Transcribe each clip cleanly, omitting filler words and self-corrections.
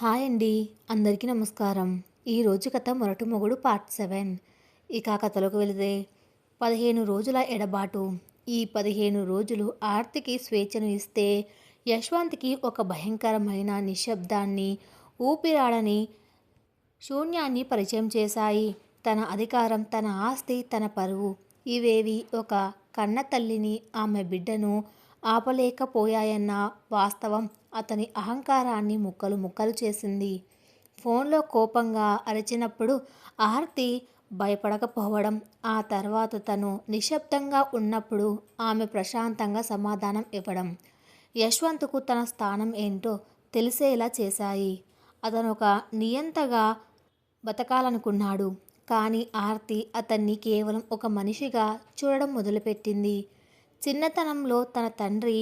Hi అండి. అందరికీ నమస్కారం. ఈరోజు కథ మొరటు మొగుడు పార్ట్ 7. ఇక కథలోకి వెళితే 15 రోజుల ఎడబాటు. ఈ 15 రోజులు ఆర్తికి స్వేచ్ఛను ఇస్తే యశ్వంత్కి ఒక భయంకరమైన నిశ్శబ్దాన్ని, ఊపిరాడని శూన్యాన్ని పరిచయం చేశాయి. తన అధికారం, తన ఆస్తి, తన పరువు ఇవేవి ఒక కన్న తల్లిని, ఆమె బిడ్డను ఆపలేకపోయాయన్న వాస్తవం అతని అహంకారాన్ని ముక్కలు ముక్కలు చేసింది. ఫోన్లో కోపంగా అరిచినప్పుడు ఆర్తి భయపడకపోవడం, ఆ తర్వాత తను నిశ్శబ్దంగా ఉన్నప్పుడు ఆమె ప్రశాంతంగా సమాధానం ఇవ్వడం యశ్వంత్కు తన స్థానం ఏంటో తెలిసేలా చేశాయి. అతను ఒక నియంతగా బతకాలనుకున్నాడు. కానీ ఆర్తి అతన్ని కేవలం ఒక మనిషిగా చూడడం మొదలుపెట్టింది. చిన్నతనంలో తన తండ్రి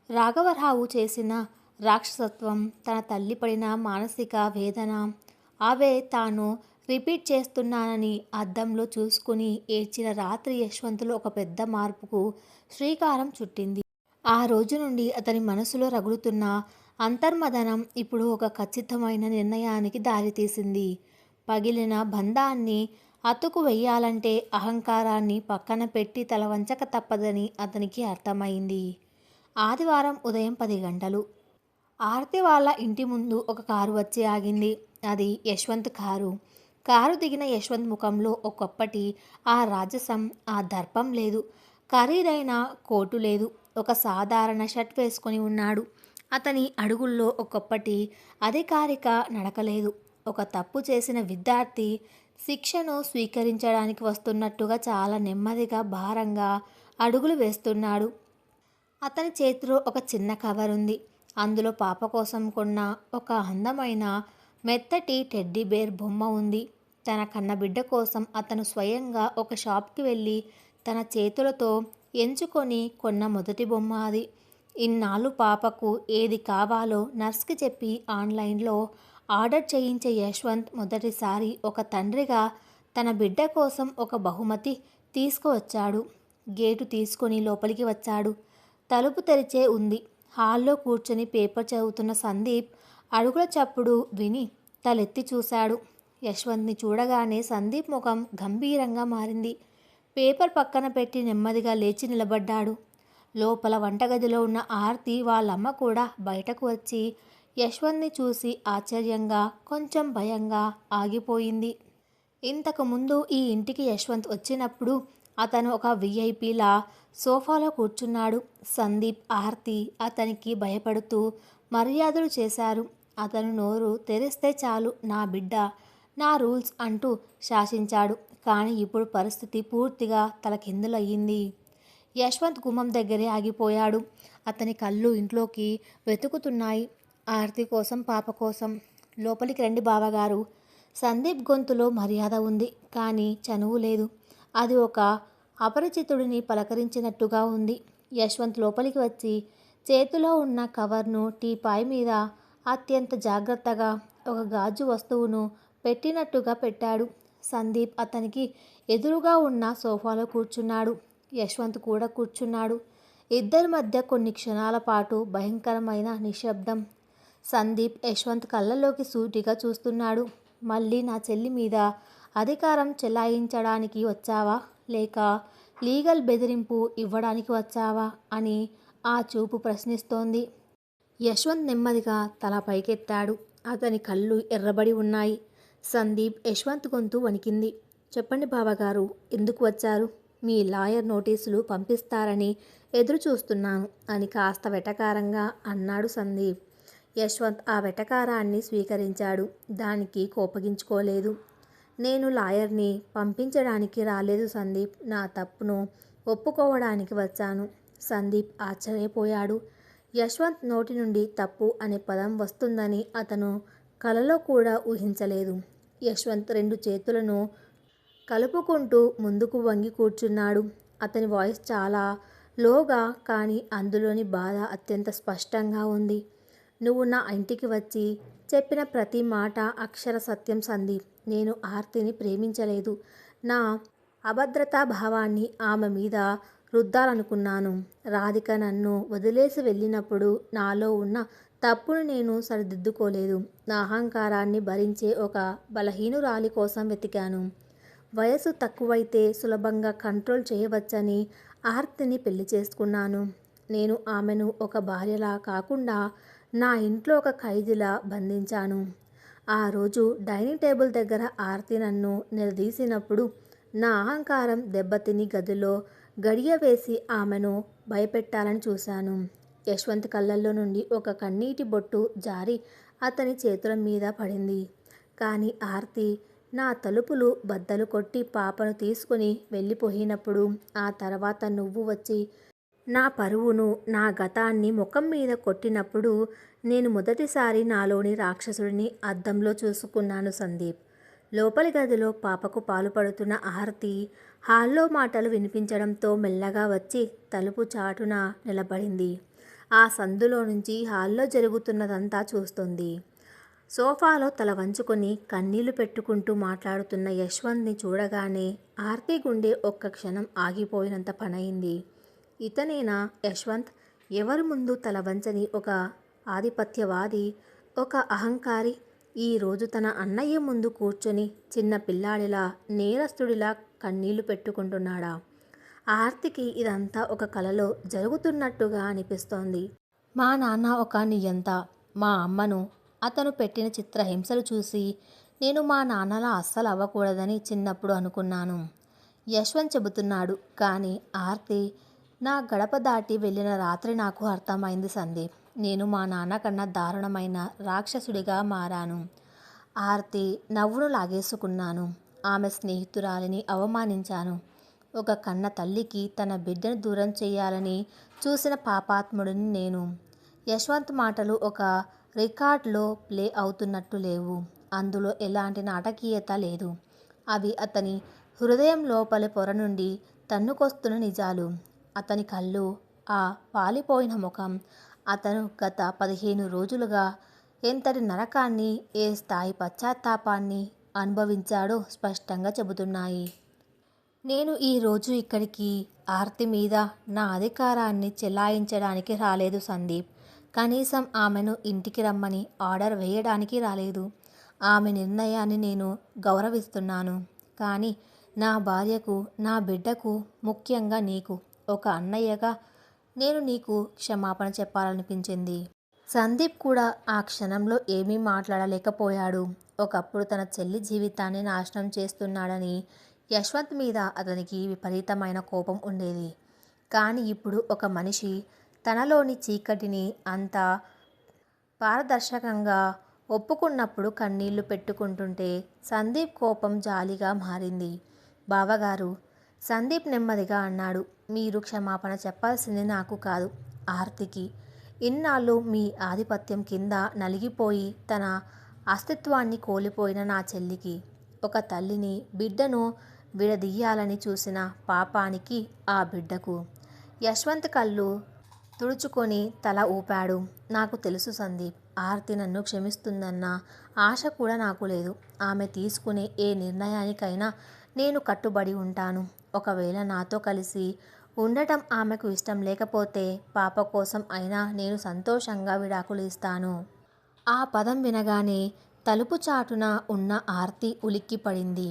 రాఘవరావు చేసిన రాక్షసత్వం, తన తల్లి పడిన మానసిక వేదన, అవే తాను రిపీట్ చేస్తున్నానని అద్దంలో చూసుకుని ఏడ్చిన రాత్రి యశ్వంతులో ఒక పెద్ద మార్పుకు శ్రీకారం చుట్టింది. ఆ రోజు నుండి అతని మనసులో రగులుతున్న అంతర్మదనం ఇప్పుడు ఒక ఖచ్చితమైన నిర్ణయానికి దారితీసింది. పగిలిన బంధాన్ని అతుకు వెయ్యాలంటే అహంకారాన్ని పక్కన పెట్టి తల వంచక తప్పదని అతనికి అర్థమైంది. ఆదివారం ఉదయం 10 గంటలు. ఆర్తి వాళ్ళ ఇంటి ముందు ఒక కారు వచ్చి ఆగింది. అది యశ్వంత్ కారు. కారు దిగిన యశ్వంత్ ముఖంలో ఒకప్పటి ఆ రాజసం, ఆ దర్పం లేదు. ఖరీదైన కోటు లేదు. ఒక సాధారణ షర్ట్ వేసుకొని ఉన్నాడు. అతని అడుగుల్లో ఒకప్పటి అధికారిక నడకలేదు. ఒక తప్పు చేసిన విద్యార్థి శిక్షను స్వీకరించడానికి వస్తున్నట్టుగా చాలా నెమ్మదిగా, భారంగా అడుగులు వేస్తున్నాడు. అతని చేతిలో ఒక చిన్న కవర్ ఉంది. అందులో పాప కోసం కొన్న ఒక అందమైన మెత్తటి టెడ్డీ బేర్ బొమ్మ ఉంది. తన కన్నబిడ్డ కోసం అతను స్వయంగా ఒక షాప్కి వెళ్ళి తన చేతులతో ఎంచుకొని కొన్న మొదటి బొమ్మ అది. ఇన్నాళ్ళు పాపకు ఏది కావాలో నర్స్కి చెప్పి ఆన్లైన్లో ఆర్డర్ చేయించే యశ్వంత్ మొదటిసారి ఒక తండ్రిగా తన బిడ్డ కోసం ఒక బహుమతి తీసుకువచ్చాడు. గేటు తీసుకొని లోపలికి వచ్చాడు. తలుపు తెరిచే ఉంది. హాల్లో కూర్చొని పేపర్ చదువుతున్న సందీప్ అడుగుల చప్పుడు విని తలెత్తి చూశాడు. యశ్వంత్ని చూడగానే సందీప్ ముఖం గంభీరంగా మారింది. పేపర్ పక్కన పెట్టి నెమ్మదిగా లేచి నిలబడ్డాడు. లోపల వంటగదిలో ఉన్న ఆర్తి వాళ్ళమ్మ కూడా బయటకు వచ్చి యశ్వంత్ని చూసి ఆశ్చర్యంగా, కొంచెం భయంగా ఆగిపోయింది. ఇంతకుముందు ఈ ఇంటికి యశ్వంత్ వచ్చినప్పుడు అతను ఒక విఐపీలా సోఫాలో కూర్చున్నాడు. సందీప్, ఆర్తి అతనికి భయపడుతూ మర్యాదలు చేశారు. అతను నోరు తెరిస్తే చాలు నా బిడ్డ, నా రూల్స్ అంటూ శాసించాడు. కానీ ఇప్పుడు పరిస్థితి పూర్తిగా తలకిందులయ్యింది. యశ్వంత్ గుమ్మం దగ్గరే ఆగిపోయాడు. అతని కళ్ళు ఇంట్లోకి వెతుకుతున్నాయి. ఆర్తి కోసం, పాప కోసం. లోపలికి రండి బావగారు. సందీప్ గొంతులో మర్యాద ఉంది, కానీ చనువు లేదు. అది ఒక అపరిచితుడిని పలకరించినట్టుగా ఉంది. యశ్వంత్ లోపలికి వచ్చి చేతిలో ఉన్న కవర్ను టీపాయ్ మీద అత్యంత జాగ్రత్తగా ఒక గాజు వస్తువును పెట్టినట్టుగా పెట్టాడు. సందీప్ అతనికి ఎదురుగా ఉన్న సోఫాలో కూర్చున్నాడు. యశ్వంత్ కూడా కూర్చున్నాడు. ఇద్దరి మధ్య కొన్ని క్షణాల పాటు భయంకరమైన నిశ్శబ్దం. సందీప్ యశ్వంత్ కళ్ళలోకి సూటిగా చూస్తున్నాడు. మళ్ళీ నా చెల్లి మీద అధికారం చెలాయించడానికి వచ్చావా, లేక లీగల్ బెదిరింపు ఇవ్వడానికి వచ్చావా అని ఆ చూపు ప్రశ్నిస్తోంది. యశ్వంత్ నెమ్మదిగా తల పైకెత్తాడు. అతని కళ్ళు ఎర్రబడి ఉన్నాయి. సందీప్ యశ్వంత్ గొంతు వణికింది. చెప్పండి బావగారు, ఎందుకు వచ్చారు? మీ లాయర్ నోటీసులు పంపిస్తారని ఎదురు చూస్తున్నాను అని కాస్త వెటకారంగా అన్నాడు సందీప్. యశ్వంత్ ఆ వెటకారాన్ని స్వీకరించాడు. దానికి కోపగించుకోలేదు. నేను లాయర్ని పంపించడానికి రాలేదు సందీప్, నా తప్పును ఒప్పుకోవడానికి వచ్చాను. సందీప్ ఆశ్చర్యపోయాడు. యశ్వంత్ నోటి నుండి తప్పు అనే పదం వస్తుందని అతను కలలో కూడా ఊహించలేదు. యశ్వంత్ 2 చేతులను కలుపుకుంటూ ముందుకు వంగి కూర్చున్నాడు. అతని వాయిస్ చాలా లోగా, కానీ అందులోని బాధ అత్యంత స్పష్టంగా ఉంది. నువ్వు నా ఇంటికి వచ్చి చెప్పిన ప్రతి మాట అక్షర సత్యం సందీప్. నేను ఆర్తిని ప్రేమించలేదు. నా అభద్రతా భావాన్ని ఆమె మీద రుద్దాలనుకున్నాను. రాధిక నన్ను వదిలేసి వెళ్ళినప్పుడు నాలో ఉన్న తప్పును నేను సరిదిద్దుకోలేదు. నా అహంకారాన్ని భరించే ఒక బలహీనురాలి కోసం వెతికాను. వయసు తక్కువైతే సులభంగా కంట్రోల్ చేయవచ్చని ఆర్తిని పెళ్లి చేసుకున్నాను. నేను ఆమెను ఒక భార్యలా కాకుండా నా ఇంట్లో ఒక ఖైదీలా బంధించాను. ఆ రోజు డైనింగ్ టేబుల్ దగ్గర ఆర్తి నన్ను నిలదీసినప్పుడు నా అహంకారం దెబ్బతిని గదిలో గడియ వేసి ఆమెను భయపెట్టాలని చూశాను. యశ్వంత్ కళ్ళల్లో నుండి ఒక కన్నీటి బొట్టు జారి అతని చేతుల మీద పడింది. కానీ ఆర్తి నా తలుపులు బద్దలు కొట్టి పాపను తీసుకుని వెళ్ళిపోయినప్పుడు, ఆ తర్వాత నువ్వు వచ్చి నా పరువును, నా గతాన్ని ముఖం మీద కొట్టినప్పుడు నేను మొదటిసారి నాలోని రాక్షసుడిని అద్దంలో చూసుకున్నాను సందీప్. లోపలి గదిలో పాపకు పాలు పడుతున్న ఆర్తి హాల్లో మాటలు వినిపించడంతో మెల్లగా వచ్చి తలుపు చాటున నిలబడింది. ఆ సందులో నుంచి హాల్లో జరుగుతున్నదంతా చూస్తుంది. సోఫాలో తల వంచుకొని కన్నీళ్లు పెట్టుకుంటూ మాట్లాడుతున్న యశ్వంత్ని చూడగానే ఆర్తి గుండె ఒక్క క్షణం ఆగిపోయినంత పనైంది. ఇతనేనా యశ్వంత్? ఎవరి ముందు తల వంచని ఒక ఆధిపత్యవాది, ఒక అహంకారి ఈరోజు తన అన్నయ్య ముందు కూర్చొని చిన్న పిల్లాడిలా, నేరస్తుడిలా కన్నీళ్లు పెట్టుకుంటున్నాడా? ఆర్తికి ఇదంతా ఒక కలలో జరుగుతున్నట్టుగా అనిపిస్తోంది. మా నాన్న ఒక నియంత. మా అమ్మను అతను పెట్టిన చిత్రహింసలు చూసి నేను మా నాన్నలా అస్సలు అవ్వకూడదని చిన్నప్పుడు అనుకున్నాను. యశ్వంత్ చెబుతున్నాడు. కానీ ఆర్తి నా గడప దాటి వెళ్ళిన రాత్రి నాకు అర్థమైంది సందీప్. నేను మా నాన్న కన్నా దారుణమైన రాక్షసుడిగా మారాను. ఆర్తి నవ్వును లాగేసుకున్నాను. ఆమె స్నేహితురాలిని అవమానించాను. ఒక కన్న తల్లికి తన బిడ్డను దూరం చేయాలని చూసిన పాపాత్ముడిని నేను. యశ్వంత్ మాటలు ఒక రికార్డులో ప్లే అవుతున్నట్టు లేవు. అందులో ఎలాంటి నాటకీయత లేదు. అవి అతని హృదయం లోపలి పొర నుండి తన్నుకొస్తున్న నిజాలు. అతని కళ్ళు, ఆ పాలిపోయిన ముఖం, అతను గత 15 రోజులుగా ఎంతటి నరకాన్ని, ఏ స్థాయి పశ్చాత్తాపాన్ని అనుభవించాడో స్పష్టంగా చెబుతున్నాయి. నేను ఈరోజు ఇక్కడికి ఆర్తి మీద నా అధికారాన్ని చెలాయించడానికి రాలేదు సందీప్. కనీసం ఆమెను ఇంటికి రమ్మని ఆర్డర్ వేయడానికి రాలేదు. ఆమె నిర్ణయాన్ని నేను గౌరవిస్తున్నాను. కానీ నా భార్యకు, నా బిడ్డకు, ముఖ్యంగా నీకు ఒక అన్నయ్యగా నేను నీకు క్షమాపణ చెప్పాలనిపించింది. సందీప్ కూడా ఆ క్షణంలో ఏమీ మాట్లాడలేకపోయాడు. ఒకప్పుడు తన చెల్లి జీవితాన్ని నాశనం చేస్తున్నాడని యశ్వంత్ మీద అతనికి విపరీతమైన కోపం ఉండేది. కానీ ఇప్పుడు ఒక మనిషి తనలోని చీకటిని అంత పారదర్శకంగా ఒప్పుకున్నప్పుడు కన్నీళ్లు పెట్టుకుంటుంటే సందీప్ కోపం జాలిగా మారింది. బావగారు, సందీప్ నెమ్మదిగా అన్నాడు, మీరు క్షమాపణ చెప్పాల్సింది నాకు కాదు, ఆర్తికి. ఇన్నాళ్ళు మీ ఆధిపత్యం కింద నలిగిపోయి తన అస్తిత్వాన్ని కోల్పోయిన నా చెల్లికి, ఒక తల్లిని, బిడ్డను విడదీయాలని చూసిన పాపానికి ఆ బిడ్డకు. యశ్వంత్ కళ్ళు తుడుచుకొని తల ఊపాడు. నాకు తెలుసు సందీప్, ఆర్తి నన్ను క్షమిస్తుందన్న ఆశ కూడా నాకు లేదు. ఆమె తీసుకునే ఏ నిర్ణయానికైనా నేను కట్టుబడి ఉంటాను. ఒకవేళ నాతో కలిసి ఉండటం ఆమెకు ఇష్టం లేకపోతే పాప కోసం అయినా నేను సంతోషంగా విడాకులు ఇస్తాను. ఆ పదం వినగానే తలుపు చాటున ఉన్న ఆర్తి ఉలిక్కి పడింది.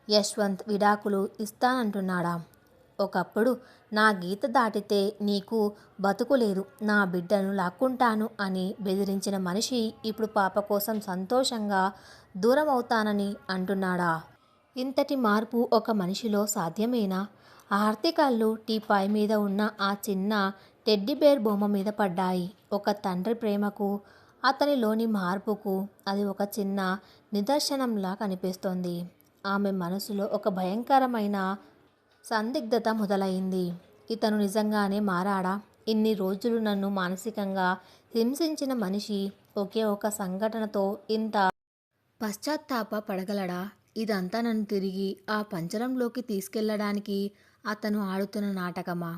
యశ్వంత్ విడాకులు ఇస్తానంటున్నాడా? ఒకప్పుడు నా గీత దాటితే నీకు బతుకులేదు, నా బిడ్డను లాక్కుంటాను అని బెదిరించిన మనిషి ఇప్పుడు పాప కోసం సంతోషంగా దూరం అవుతానని అంటున్నాడా? ఇంతటి మార్పు ఒక మనిషిలో సాధ్యమేనా? ఆర్తి కళ్ళు టీపాయ్ మీద ఉన్న ఆ చిన్న టెడ్డీబేర్ బొమ్మ మీద పడ్డాయి. ఒక తండ్రి ప్రేమకు, అతనిలోని మార్పుకు అది ఒక చిన్న నిదర్శనంలా కనిపిస్తోంది. ఆమె మనసులో ఒక భయంకరమైన సందిగ్ధత మొదలైంది. ఇతను నిజంగానే మారాడా? ఇన్ని రోజులు నన్ను మానసికంగా హింసించిన మనిషి ఒకే ఒక సంఘటనతో ఇంత పశ్చాత్తాప పడగలడా? ఇదంతా నన్ను తిరిగి ఆ పంజరంలోకి తీసుకెళ్లడానికి అతను ఆడుతున్న నాటకమా?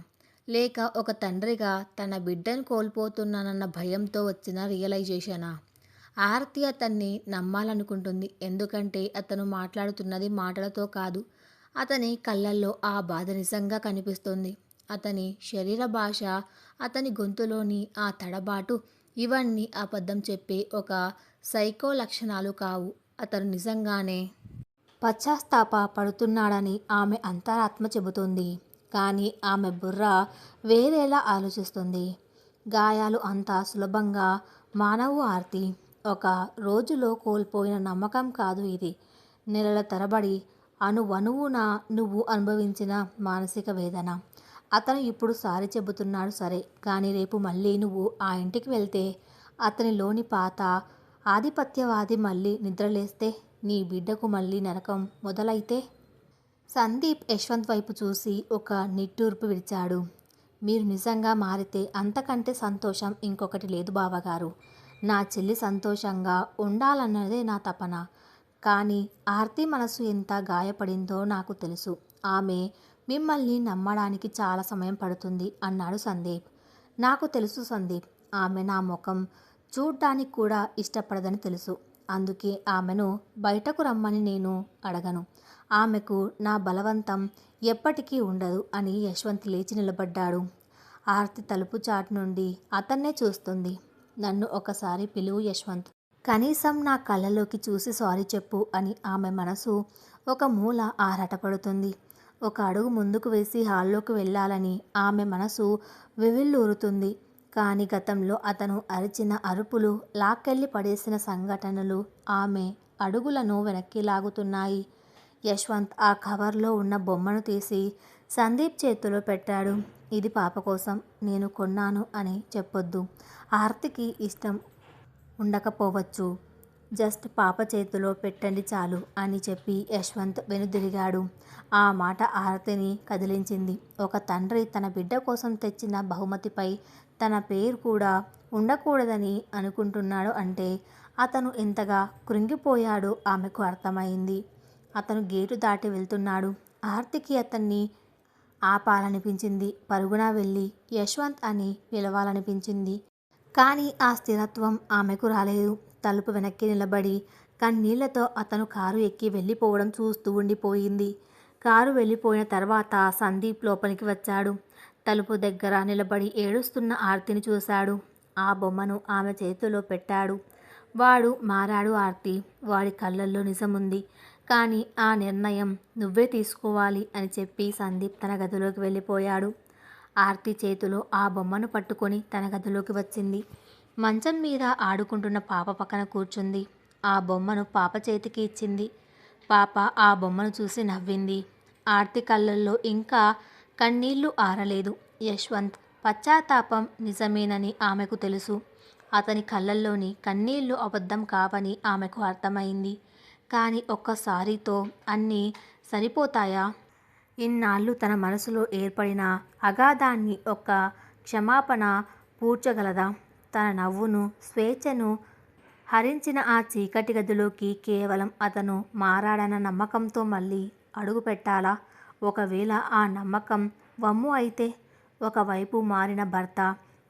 లేక ఒక తండ్రిగా తన బిడ్డను కోల్పోతున్నానన్న భయంతో వచ్చిన రియలైజేషనా? ఆర్తి అతన్ని నమ్మాలనుకుంటుంది. ఎందుకంటే అతను మాట్లాడుతున్నది మాటలతో కాదు. అతని కళ్ళల్లో ఆ బాధ నిజంగా కనిపిస్తుంది. అతని శరీర భాష, అతని గొంతులోని ఆ తడబాటు ఇవన్నీ అబద్ధం చెప్పే ఒక సైకో లక్షణాలు కావు. అతను నిజంగానే పశ్చాత్తాప పడుతున్నాడని ఆమె అంతరాత్మ చెబుతుంది. కానీ ఆమె బుర్ర వేరేలా ఆలోచిస్తుంది. గాయాలు అంత సులభంగా మానవు ఆర్తి. ఒక రోజులో కోల్పోయిన నమ్మకం కాదు ఇది. నెలల తరబడి అణువణువున నువ్వు అనుభవించిన మానసిక వేదన. అతను ఇప్పుడు సారీ చెబుతున్నాడు సరే, కానీ రేపు మళ్ళీ నువ్వు ఆ ఇంటికి వెళ్తే, అతనిలోని పాత ఆధిపత్యవాది మళ్ళీ నిద్రలేస్తే, నీ బిడ్డకు మళ్ళీ నరకం మొదలైతే? సందీప్ యశ్వంత్ వైపు చూసి ఒక నిట్టూర్పు విడిచాడు. మీరు నిజంగా మారితే అంతకంటే సంతోషం ఇంకొకటి లేదు బావగారు. నా చెల్లి సంతోషంగా ఉండాలన్నదే నా తపన. కానీ ఆర్తి మనసు ఎంత గాయపడిందో నాకు తెలుసు. ఆమె మిమ్మల్ని నమ్మడానికి చాలా సమయం పడుతుంది అన్నాడు సందీప్. నాకు తెలుసు సందీప్. ఆమె నా ముఖం చూడ్డానికి కూడా ఇష్టపడదని తెలుసు. అందుకే ఆమెను బయటకు రమ్మని నేను అడగను. ఆమెకు నా బలవంతం ఎప్పటికీ ఉండదు అని యశ్వంత్ లేచి నిలబడ్డాడు. ఆర్తి తలుపు చాటు నుండి అతన్నే చూస్తుంది. నన్ను ఒకసారి పిలువు యశ్వంత్. కనీసం నా కళ్ళలోకి చూసి సారీ చెప్పు అని ఆమె మనసు ఒక మూల ఆరాటపడుతుంది. ఒక అడుగు ముందుకు వేసి హాల్లోకి వెళ్ళాలని ఆమె మనసు వివిల్లూరుతుంది. కానీ గతంలో అతను అరిచిన అరుపులు, లాక్కెళ్ళి పడేసిన సంఘటనలు ఆమె అడుగులను వెనక్కి లాగుతున్నాయి. యశ్వంత్ ఆ కవర్లో ఉన్న బొమ్మను తీసి సందీప్ చేతిలో పెట్టాడు. ఇది పాప కోసం నేను కొన్నాను అని చెప్పొద్దు. ఆర్తికి ఇష్టం ఉండకపోవచ్చు. జస్ట్ పాప చేతిలో పెట్టండి చాలు అని చెప్పి యశ్వంత్ వెనుదిరిగాడు. ఆ మాట ఆర్తిని కదిలించింది. ఒక తండ్రి తన బిడ్డ కోసం తెచ్చిన బహుమతిపై తన పేరు కూడా ఉండకూడదని అనుకుంటున్నాడు అంటే అతను ఎంతగా కృంగిపోయాడో ఆమెకు అర్థమైంది. అతను గేటు దాటి వెళ్తున్నాడు. ఆర్తికి అతన్ని ఆపాలనిపించింది. పరుగున వెళ్ళి యశ్వంత్ అని పిలవాలనిపించింది. కానీ ఆ స్థిరత్వం ఆమెకు రాలేదు. తలుపు వెనక్కి నిలబడి కన్నీళ్లతో అతను కారు ఎక్కి వెళ్ళిపోవడం చూస్తూ ఉండిపోయింది. కారు వెళ్ళిపోయిన తర్వాత సందీప్ లోపలికి వచ్చాడు. తలుపు దగ్గర నిలబడి ఏడుస్తున్న ఆర్తిని చూశాడు. ఆ బొమ్మను ఆమె చేతిలో పెట్టాడు. వాడు మారాడు ఆర్తి. వాడి కళ్ళల్లో నిజముంది. కానీ ఆ నిర్ణయం నువ్వే తీసుకోవాలి అని చెప్పి సందీప్ తన గదిలోకి వెళ్ళిపోయాడు. ఆర్తి చేతిలో ఆ బొమ్మను పట్టుకొని తన గదిలోకి వచ్చింది. మంచం మీద ఆడుకుంటున్న పాప పక్కన కూర్చుంది. ఆ బొమ్మను పాప చేతికి ఇచ్చింది. పాప ఆ బొమ్మను చూసి నవ్వింది. ఆర్తి కళ్ళల్లో ఇంకా కన్నీళ్లు ఆరలేదు. యశ్వంత్ పశ్చాత్తాపం నిజమేనని ఆమెకు తెలుసు. అతని కళ్ళల్లోని కన్నీళ్లు అబద్ధం కావని ఆమెకు అర్థమైంది. కానీ ఒక్కసారితో అన్నీ సరిపోతాయా? ఇన్నాళ్ళు తన మనసులో ఏర్పడిన అగాధాన్ని ఒక్క క్షమాపణ పూడ్చగలదా? తన నవ్వును, స్వేచ్ఛను హరించిన ఆ చీకటి గదిలోకి కేవలం అతను మారాడన్న నమ్మకంతో మళ్ళీ అడుగు పెట్టాలా? ఒకవేళ ఆ నమ్మకం వమ్ము అయితే? ఒకవైపు మారిన భర్త,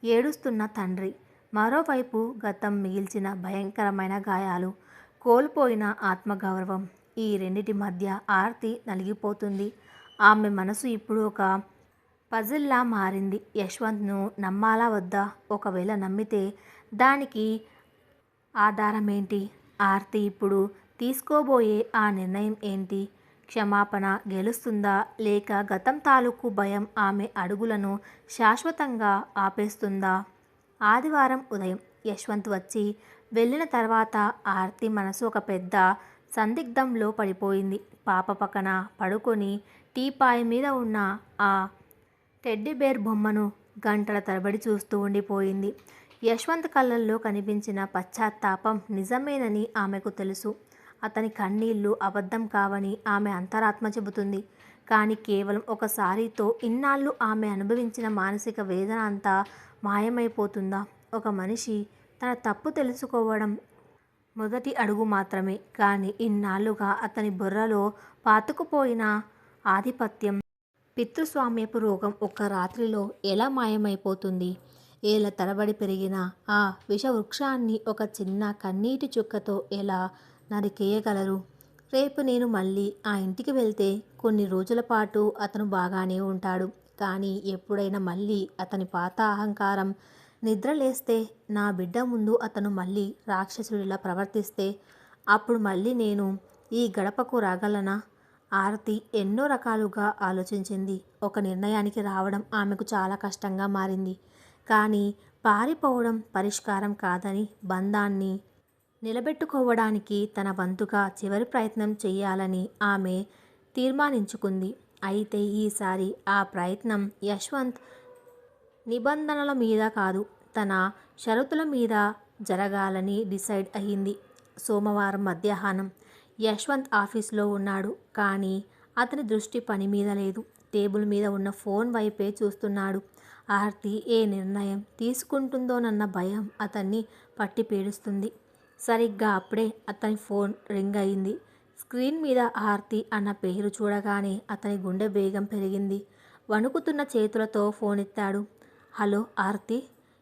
ఏడుస్తున్న తండ్రి, మరోవైపు గతం మిగిల్చిన భయంకరమైన గాయాలు, కోల్పోయిన ఆత్మగౌరవం. ఈ రెండిటి మధ్య ఆర్తి నలిగిపోతుంది. ఆమె మనసు ఇప్పుడు ఒక పజిల్లా మారింది. యశ్వంత్ను నమ్మాలా వద్దా? ఒకవేళ నమ్మితే దానికి ఆధారమేంటి? ఆర్తి ఇప్పుడు తీసుకోబోయే ఆ నిర్ణయం ఏంటి? క్షమాపణ గెలుస్తుందా? లేక గతం తాలూకు భయం ఆమె అడుగులను శాశ్వతంగా ఆపేస్తుందా? ఆదివారం ఉదయం యశ్వంత్ వచ్చి వెళ్ళిన తర్వాత ఆర్తి మనసు ఒక పెద్ద సందిగ్ధంలో పడిపోయింది. పాప పక్కన పడుకొని టీపాయ్ మీద ఉన్న ఆ టెడ్డీబేర్ బొమ్మను గంటల తరబడి చూస్తూ ఉండిపోయింది. యశ్వంత్ కళ్ళల్లో కనిపించిన పశ్చాత్తాపం నిజమేనని ఆమెకు తెలుసు. అతని కన్నీళ్లు అబద్ధం కావని ఆమె అంతరాత్మ చెబుతుంది. కానీ కేవలం ఒకసారితో ఇన్నాళ్ళు ఆమె అనుభవించిన మానసిక వేదన అంతా మాయమైపోతుందా? ఒక మనిషి తన తప్పు తెలుసుకోవడం మొదటి అడుగు మాత్రమే. కానీ ఇన్నాళ్లుగా అతని బుర్రలో పాతుకుపోయిన ఆధిపత్యం, పితృస్వామ్యపు రోగం ఒక్క రాత్రిలో ఎలా మాయమైపోతుంది? ఏళ్ల తరబడి పెరిగిన ఆ విషవృక్షాన్ని ఒక చిన్న కన్నీటి చుక్కతో ఎలా నరికేయగలరు? రేపు నేను మళ్ళీ ఆ ఇంటికి వెళ్తే కొన్ని రోజుల పాటు అతను బాగానే ఉంటాడు. కానీ ఎప్పుడైనా మళ్ళీ అతని పాత అహంకారం నిద్ర లేస్తే నా బిడ్డ ముందు అతను మళ్ళీ రాక్షసుడిలా ప్రవర్తిస్తే అప్పుడు మళ్ళీ నేను ఈ గడపకు రాగలనా? ఆరతి ఎన్నో రకాలుగా ఆలోచించింది. ఒక నిర్ణయానికి రావడం ఆమెకు చాలా కష్టంగా మారింది. కానీ పారిపోవడం పరిష్కారం కాదని, బంధాన్ని నిలబెట్టుకోవడానికి తన వంతుగా చివరి ప్రయత్నం చేయాలని ఆమె తీర్మానించుకుంది. అయితే ఈసారి ఆ ప్రయత్నం యశ్వంత్ నిబంధనల మీద కాదు, తన షరతుల మీద జరగాలని డిసైడ్ అయ్యింది. సోమవారం మధ్యాహ్నం యశ్వంత్ ఆఫీస్లో ఉన్నాడు. కానీ అతని దృష్టి పని మీద లేదు. టేబుల్ మీద ఉన్న ఫోన్ వైపే చూస్తున్నాడు. ఆర్తి ఏ నిర్ణయం తీసుకుంటుందోనన్న భయం అతన్ని పట్టి పీడిస్తుంది. సరిగ్గా అప్పుడే అతని ఫోన్ రింగ్ అయింది. స్క్రీన్ మీద ఆర్తి అన్న పేరు చూడగానే అతని గుండె వేగం పెరిగింది. వణుకుతున్న చేతులతో ఫోన్ ఎత్తాడు. హలో ఆర్తి.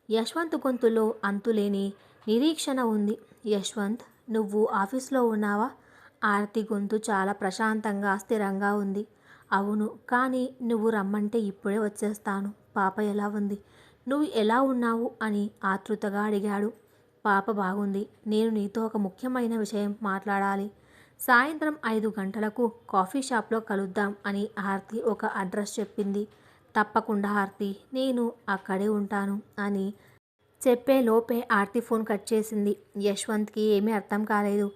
యశ్వంత్ గొంతులో అంతులేని నిరీక్షణ ఉంది. యశ్వంత్, నువ్వు ఆఫీస్లో ఉన్నావా? ఆర్తి గొంతు చాలా ప్రశాంతంగా స్థిరంగా ఉంది. అవును, కానీ నువ్వు రమ్మంటే ఇప్పుడే వచ్చేస్తాను. పాప ఎలా ఉంది? నువ్వు ఎలా ఉన్నావు అని ఆతృతగా అడిగాడు. పాప బాగుంది. నేను నీతో ఒక ముఖ్యమైన విషయం మాట్లాడాలి. సాయంత్రం 5 గంటలకు కాఫీ షాప్లో కలుద్దాం అని ఆర్తి ఒక అడ్రస్ చెప్పింది. తప్పకుండా ఆర్తి, నేను అక్కడే ఉంటాను అని చెప్పే లోపే ఆర్తి ఫోన్ కట్ చేసింది. యశ్వంత్కి ఏమీ అర్థం కాలేదు.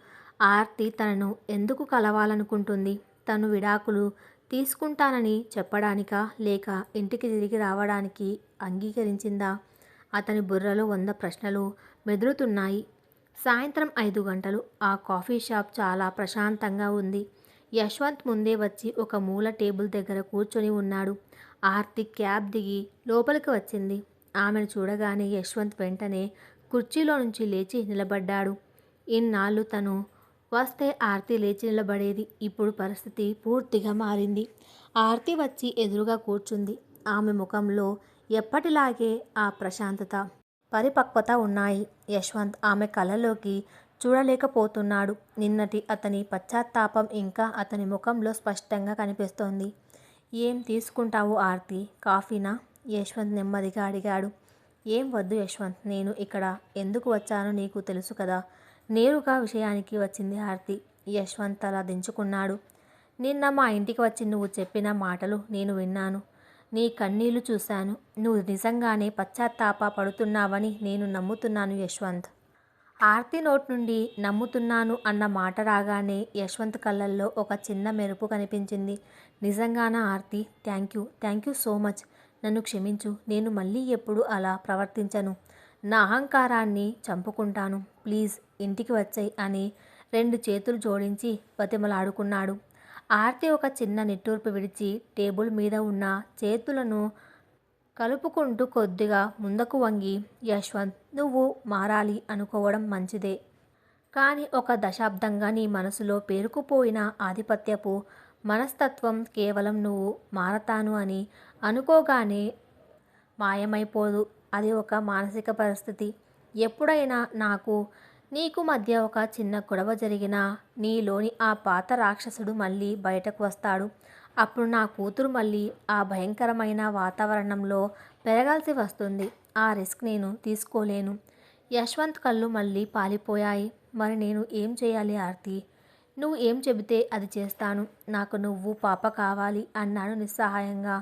ఆర్తి తనను ఎందుకు కలవాలనుకుంటుంది? తను విడాకులు తీసుకుంటానని చెప్పడానికా, లేక ఇంటికి తిరిగి రావడానికి అంగీకరించిందా? అతని బుర్రలో 100 ప్రశ్నలు మెదులుతున్నాయి. సాయంత్రం 5 గంటలు. ఆ కాఫీ షాప్ చాలా ప్రశాంతంగా ఉంది. యశ్వంత్ ముందే వచ్చి ఒక మూల టేబుల్ దగ్గర కూర్చొని ఉన్నాడు. ఆర్తి క్యాబ్ దిగి లోపలికి వచ్చింది. ఆమెను చూడగానే యశ్వంత్ వెంటనే కుర్చీలో నుంచి లేచి నిలబడ్డాడు. ఇన్నాళ్ళు తను వస్తే ఆర్తి లేచి నిలబడేది. ఇప్పుడు పరిస్థితి పూర్తిగా మారింది. ఆర్తి వచ్చి ఎదురుగా కూర్చుంది. ఆమె ముఖంలో ఎప్పటిలాగే ఆ ప్రశాంతత, పరిపక్వత ఉన్నాయి. యశ్వంత్ ఆమె కళ్ళలోకి చూడలేకపోతున్నాడు. నిన్నటి అతని పశ్చాత్తాపం ఇంకా అతని ముఖంలో స్పష్టంగా కనిపిస్తోంది. ఏం తీసుకుంటావు ఆర్తి? కాఫీనా? యశ్వంత్ నెమ్మదిగా అడిగాడు. ఏం వద్దు యశ్వంత్, నేను ఇక్కడ ఎందుకు వచ్చానో నీకు తెలుసు కదా. నేరుగా విషయానికి వచ్చింది ఆర్తి. యశ్వంత్ తల దించుకున్నాడు. నిన్న మా ఇంటికి వచ్చి నువ్వు చెప్పిన మాటలు నేను విన్నాను. నీ కన్నీళ్లు చూశాను. నువ్వు నిజంగానే పశ్చాత్తాప పడుతున్నావని నేను నమ్ముతున్నాను యశ్వంత్. ఆర్తి నోటి నుండి నమ్ముతున్నాను అన్న మాట రాగానే యశ్వంత్ కళ్ళల్లో ఒక చిన్న మెరుపు కనిపించింది. నిజంగానా Aarti? Thank you so much. నన్ను క్షమించు. నేను మళ్ళీ ఎప్పుడు అలా ప్రవర్తించను. నా అహంకారాన్ని చంపుకుంటాను. ప్లీజ్ ఇంటికి వచ్చేయ్ అని 2 చేతులు జోడించి బతిమలాడుకున్నాడు. ఆర్తి ఒక చిన్న నిట్టూర్పు విడిచి టేబుల్ మీద ఉన్న చేతులను కలుపుకుంటూ కొద్దిగా ముందుకు వంగి, యశ్వంత్, నువ్వు మారాలి అనుకోవడం మంచిదే. కానీ ఒక దశాబ్దంగా నీ మనసులో పేరుకుపోయిన ఆధిపత్యపు మనస్తత్వం కేవలం నువ్వు మారతాను అని అనుకోగానే మాయమైపోదు. అది ఒక మానసిక పరిస్థితి. ఎప్పుడైనా నీకు మధ్య ఒక చిన్న గొడవ జరిగినా నీలోని ఆ పాత రాక్షసుడు మళ్ళీ బయటకు వస్తాడు. అప్పుడు నా కూతురు మళ్ళీ ఆ భయంకరమైన వాతావరణంలో పెరగాల్సి వస్తుంది. ఆ రిస్క్ నేను తీసుకోలేను. యశ్వంత్ కళ్ళు మళ్ళీ పాలిపోయాయి. మరి నేను ఏం చేయాలి ఆర్తి? నువ్వు ఏం చెబితే అది చేస్తాను. నాకు నువ్వు పాప కావాలి అన్నాడు నిస్సహాయంగా.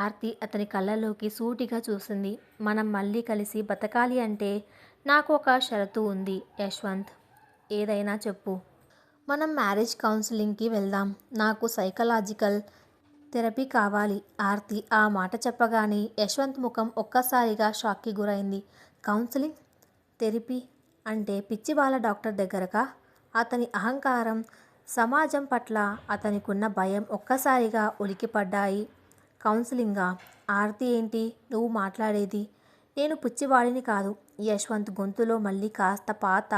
ఆర్తి అతని కళ్ళలోకి సూటిగా చూసింది. మనం మళ్ళీ కలిసి బతకాలి అంటే నాకు ఒక షరతు ఉంది యశ్వంత్. ఏదైనా చెప్పు. మనం మ్యారేజ్ కౌన్సిలింగ్కి వెళ్దాం. నాకు సైకలాజికల్ థెరపీ కావాలి. ఆర్తి ఆ మాట చెప్పగానే యశ్వంత్ ముఖం ఒక్కసారిగా షాక్కి గురైంది. కౌన్సిలింగ్? థెరపీ? అంటే పిచ్చి వాళ్ళ డాక్టర్ దగ్గరకా? అతని అహంకారం, సమాజం పట్ల అతనికున్న భయం ఒక్కసారిగా ఉలికిపడ్డాయి. కౌన్సిలింగా? ఆర్తి ఏంటి నువ్వు మాట్లాడేది? నేను పిచ్చివాడిని కాదు. యశ్వంత్ గొంతులో మళ్ళీ కాస్త పాత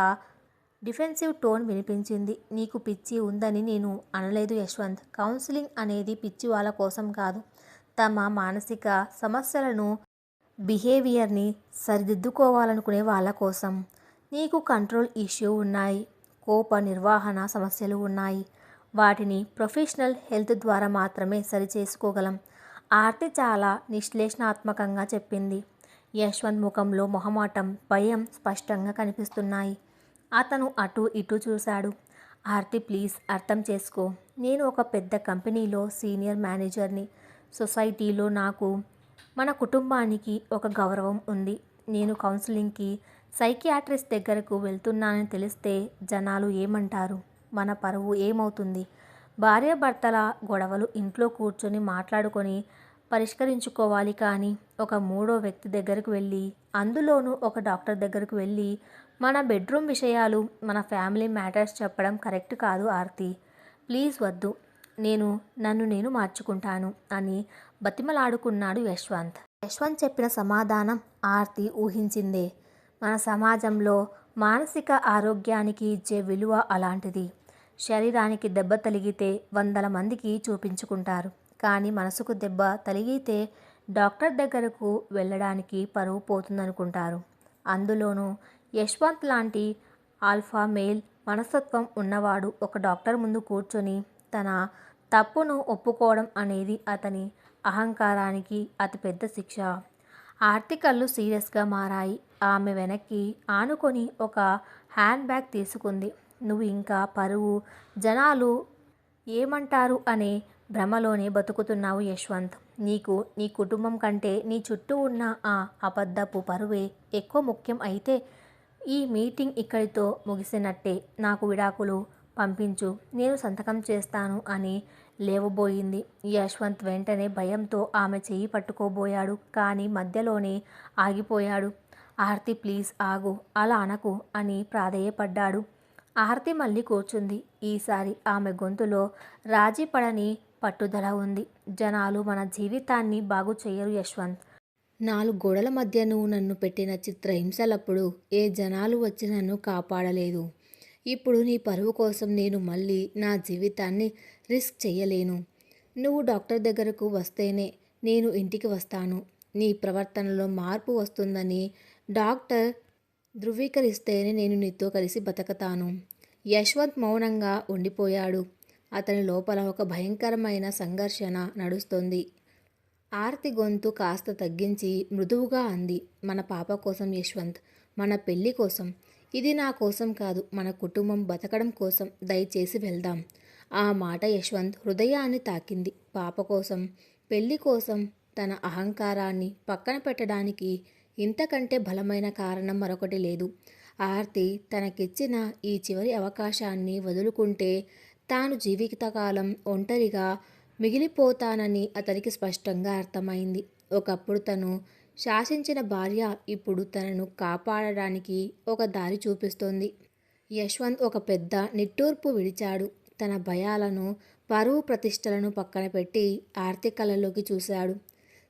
డిఫెన్సివ్ టోన్ వినిపించింది. నీకు పిచ్చి ఉందని నేను అనలేదు యశ్వంత్. కౌన్సిలింగ్ అనేది పిచ్చి వాళ్ళ కోసం కాదు. తమ మానసిక సమస్యలను, బిహేవియర్ని సరిదిద్దుకోవాలనుకునే వాళ్ళ కోసం. నీకు కంట్రోల్ ఇష్యూ ఉన్నాయి. కోప నిర్వహణ సమస్యలు ఉన్నాయి. వాటిని ప్రొఫెషనల్ హెల్త్ ద్వారా మాత్రమే సరిచేసుకోగలం. ఆర్తి చాలా విశ్లేషణాత్మకంగా చెప్పింది. యశ్వంత్ ముఖంలో మొహమాటం, భయం స్పష్టంగా కనిపిస్తున్నాయి. అతను అటూ ఇటూ చూశాడు. ఆర్తి ప్లీజ్ అర్థం చేసుకో. నేను ఒక పెద్ద కంపెనీలో సీనియర్ మేనేజర్ని. సొసైటీలో నాకు, మన కుటుంబానికి ఒక గౌరవం ఉంది. నేను కౌన్సిలింగ్కి సైకియాట్రిస్ట్ దగ్గరకు వెళ్తున్నానని తెలిస్తే జనాలు ఏమంటారు? మన పరువు ఏమవుతుంది? భార్యాభర్తల గొడవలు ఇంట్లో కూర్చొని మాట్లాడుకొని పరిష్కరించుకోవాలి కానీ ఒక మూడో వ్యక్తి దగ్గరకు వెళ్ళి, అందులోనూ ఒక డాక్టర్ దగ్గరకు వెళ్ళి మన బెడ్రూమ్ విషయాలు, మన ఫ్యామిలీ మ్యాటర్స్ చెప్పడం కరెక్ట్ కాదు ఆర్తి. ప్లీజ్ వద్దు. నన్ను నేను మార్చుకుంటాను అని బతిమలాడుకున్నాడు యశ్వంత్. యశ్వంత్ చెప్పిన సమాధానం ఆర్తి ఊహించిందే. మన సమాజంలో మానసిక ఆరోగ్యానికి ఇచ్చే విలువ అలాంటిది. శరీరానికి దెబ్బ తగిలితే 100 మందికి చూపించుకుంటారు. కానీ మనసుకు దెబ్బ తగిలితే డాక్టర్ దగ్గరకు వెళ్ళడానికి పరువు పోతుందనుకుంటారు. అందులోనూ యశ్వంత్ లాంటి ఆల్ఫా మేల్ మనస్తత్వం ఉన్నవాడు ఒక డాక్టర్ ముందు కూర్చొని తన తప్పును ఒప్పుకోవడం అనేది అతని అహంకారానికి అతిపెద్ద శిక్ష. ఆర్తి కళ్ళు సీరియస్గా మారాయి. ఆమె వెనక్కి ఆనుకొని ఒక హ్యాండ్ బ్యాగ్ తీసుకుంది. నువ్వు ఇంకా పరువు, జనాలు ఏమంటారు అనే భ్రమలోనే బతుకుతున్నావు యశ్వంత్. నీకు నీ కుటుంబం కంటే నీ చుట్టూ ఉన్న ఆ అబద్ధపు పరువే ఎక్కువ ముఖ్యం అయితే ఈ మీటింగ్ ఇక్కడితో ముగిసినట్టే. నాకు విడాకులు పంపించు, నేను సంతకం చేస్తాను అని లేవబోయింది. యశ్వంత్ వెంటనే భయంతో ఆమె చెయ్యి పట్టుకోబోయాడు. కానీ మధ్యలోనే ఆగిపోయాడు. ఆర్తి ప్లీజ్ ఆగు, అలా అనకు అని ప్రాధేయపడ్డాడు. ఆర్తి మళ్ళీ కూర్చుంది. ఈసారి ఆమె గొంతులో రాజీ పడని పట్టుదల ఉంది. జనాలు మన జీవితాన్ని బాగు చేయరు యశ్వంత్. 4 గోడల మధ్య నువ్వు నన్ను పెట్టిన చిత్రహింసలప్పుడు ఏ జనాలు వచ్చి నన్ను కాపాడలేదు. ఇప్పుడు నీ పరువు కోసం నేను మళ్ళీ నా జీవితాన్ని రిస్క్ చెయ్యలేను. నువ్వు డాక్టర్ దగ్గరకు వస్తేనే నేను ఇంటికి వస్తాను. నీ ప్రవర్తనలో మార్పు వస్తుందని డాక్టర్ ధృవీకరిస్తేనే నేను నీతో కలిసి బతకతాను. యశ్వంత్ మౌనంగా ఉండిపోయాడు. అతని లోపల ఒక భయంకరమైన సంఘర్షణ నడుస్తోంది. ఆర్తి గొంతు కాస్త తగ్గించి మృదువుగా అంది. మన పాప కోసం యశ్వంత్, మన పెళ్లి కోసం. ఇది నా కోసం కాదు, మన కుటుంబం బతకడం కోసం. దయచేసి వెళ్దాం. ఆ మాట యశ్వంత్ హృదయాన్ని తాకింది. పాప కోసం, పెళ్లి కోసం తన అహంకారాన్ని పక్కన పెట్టడానికి ఇంతకంటే బలమైన కారణం మరొకటి లేదు. ఆర్తి తనకిచ్చిన ఈ చివరి అవకాశాన్ని వదులుకుంటే తాను జీవితకాలం ఒంటరిగా మిగిలిపోతానని అతనికి స్పష్టంగా అర్థమైంది. ఒకప్పుడు తను శాసించిన భార్య ఇప్పుడు తనను కాపాడడానికి ఒక దారి చూపిస్తోంది. యశ్వంత్ ఒక పెద్ద నిట్టూర్పు విడిచాడు. తన భయాలను, పరువు ప్రతిష్టలను పక్కన పెట్టి ఆర్తి కళ్ళలోకి చూశాడు.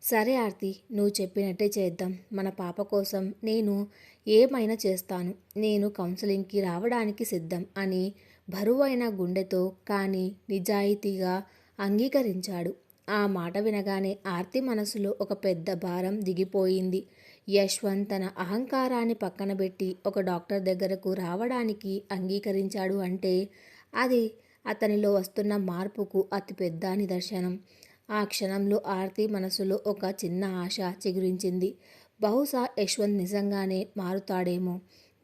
సరే ఆర్తి, నువ్వు చెప్పినట్టే చేద్దాం. మన పాప కోసం నేను ఏమైనా చేస్తాను. నేను కౌన్సిలింగ్కి రావడానికి సిద్ధం అని బరువైన గుండెతో కానీ నిజాయితీగా అంగీకరించాడు. ఆ మాట వినగానే ఆర్తి మనసులో ఒక పెద్ద భారం దిగిపోయింది. యశ్వంత్ తన అహంకారాన్ని పక్కన పెట్టి ఒక డాక్టర్ దగ్గరకు రావడానికి అంగీకరించాడు అంటే అది అతనిలో వస్తున్న మార్పుకు అతిపెద్ద నిదర్శనం. ఆ క్షణంలో ఆర్తి మనసులో ఒక చిన్న ఆశ చిగురించింది. బహుశా యశ్వంత్ నిజంగానే మారుతాడేమో,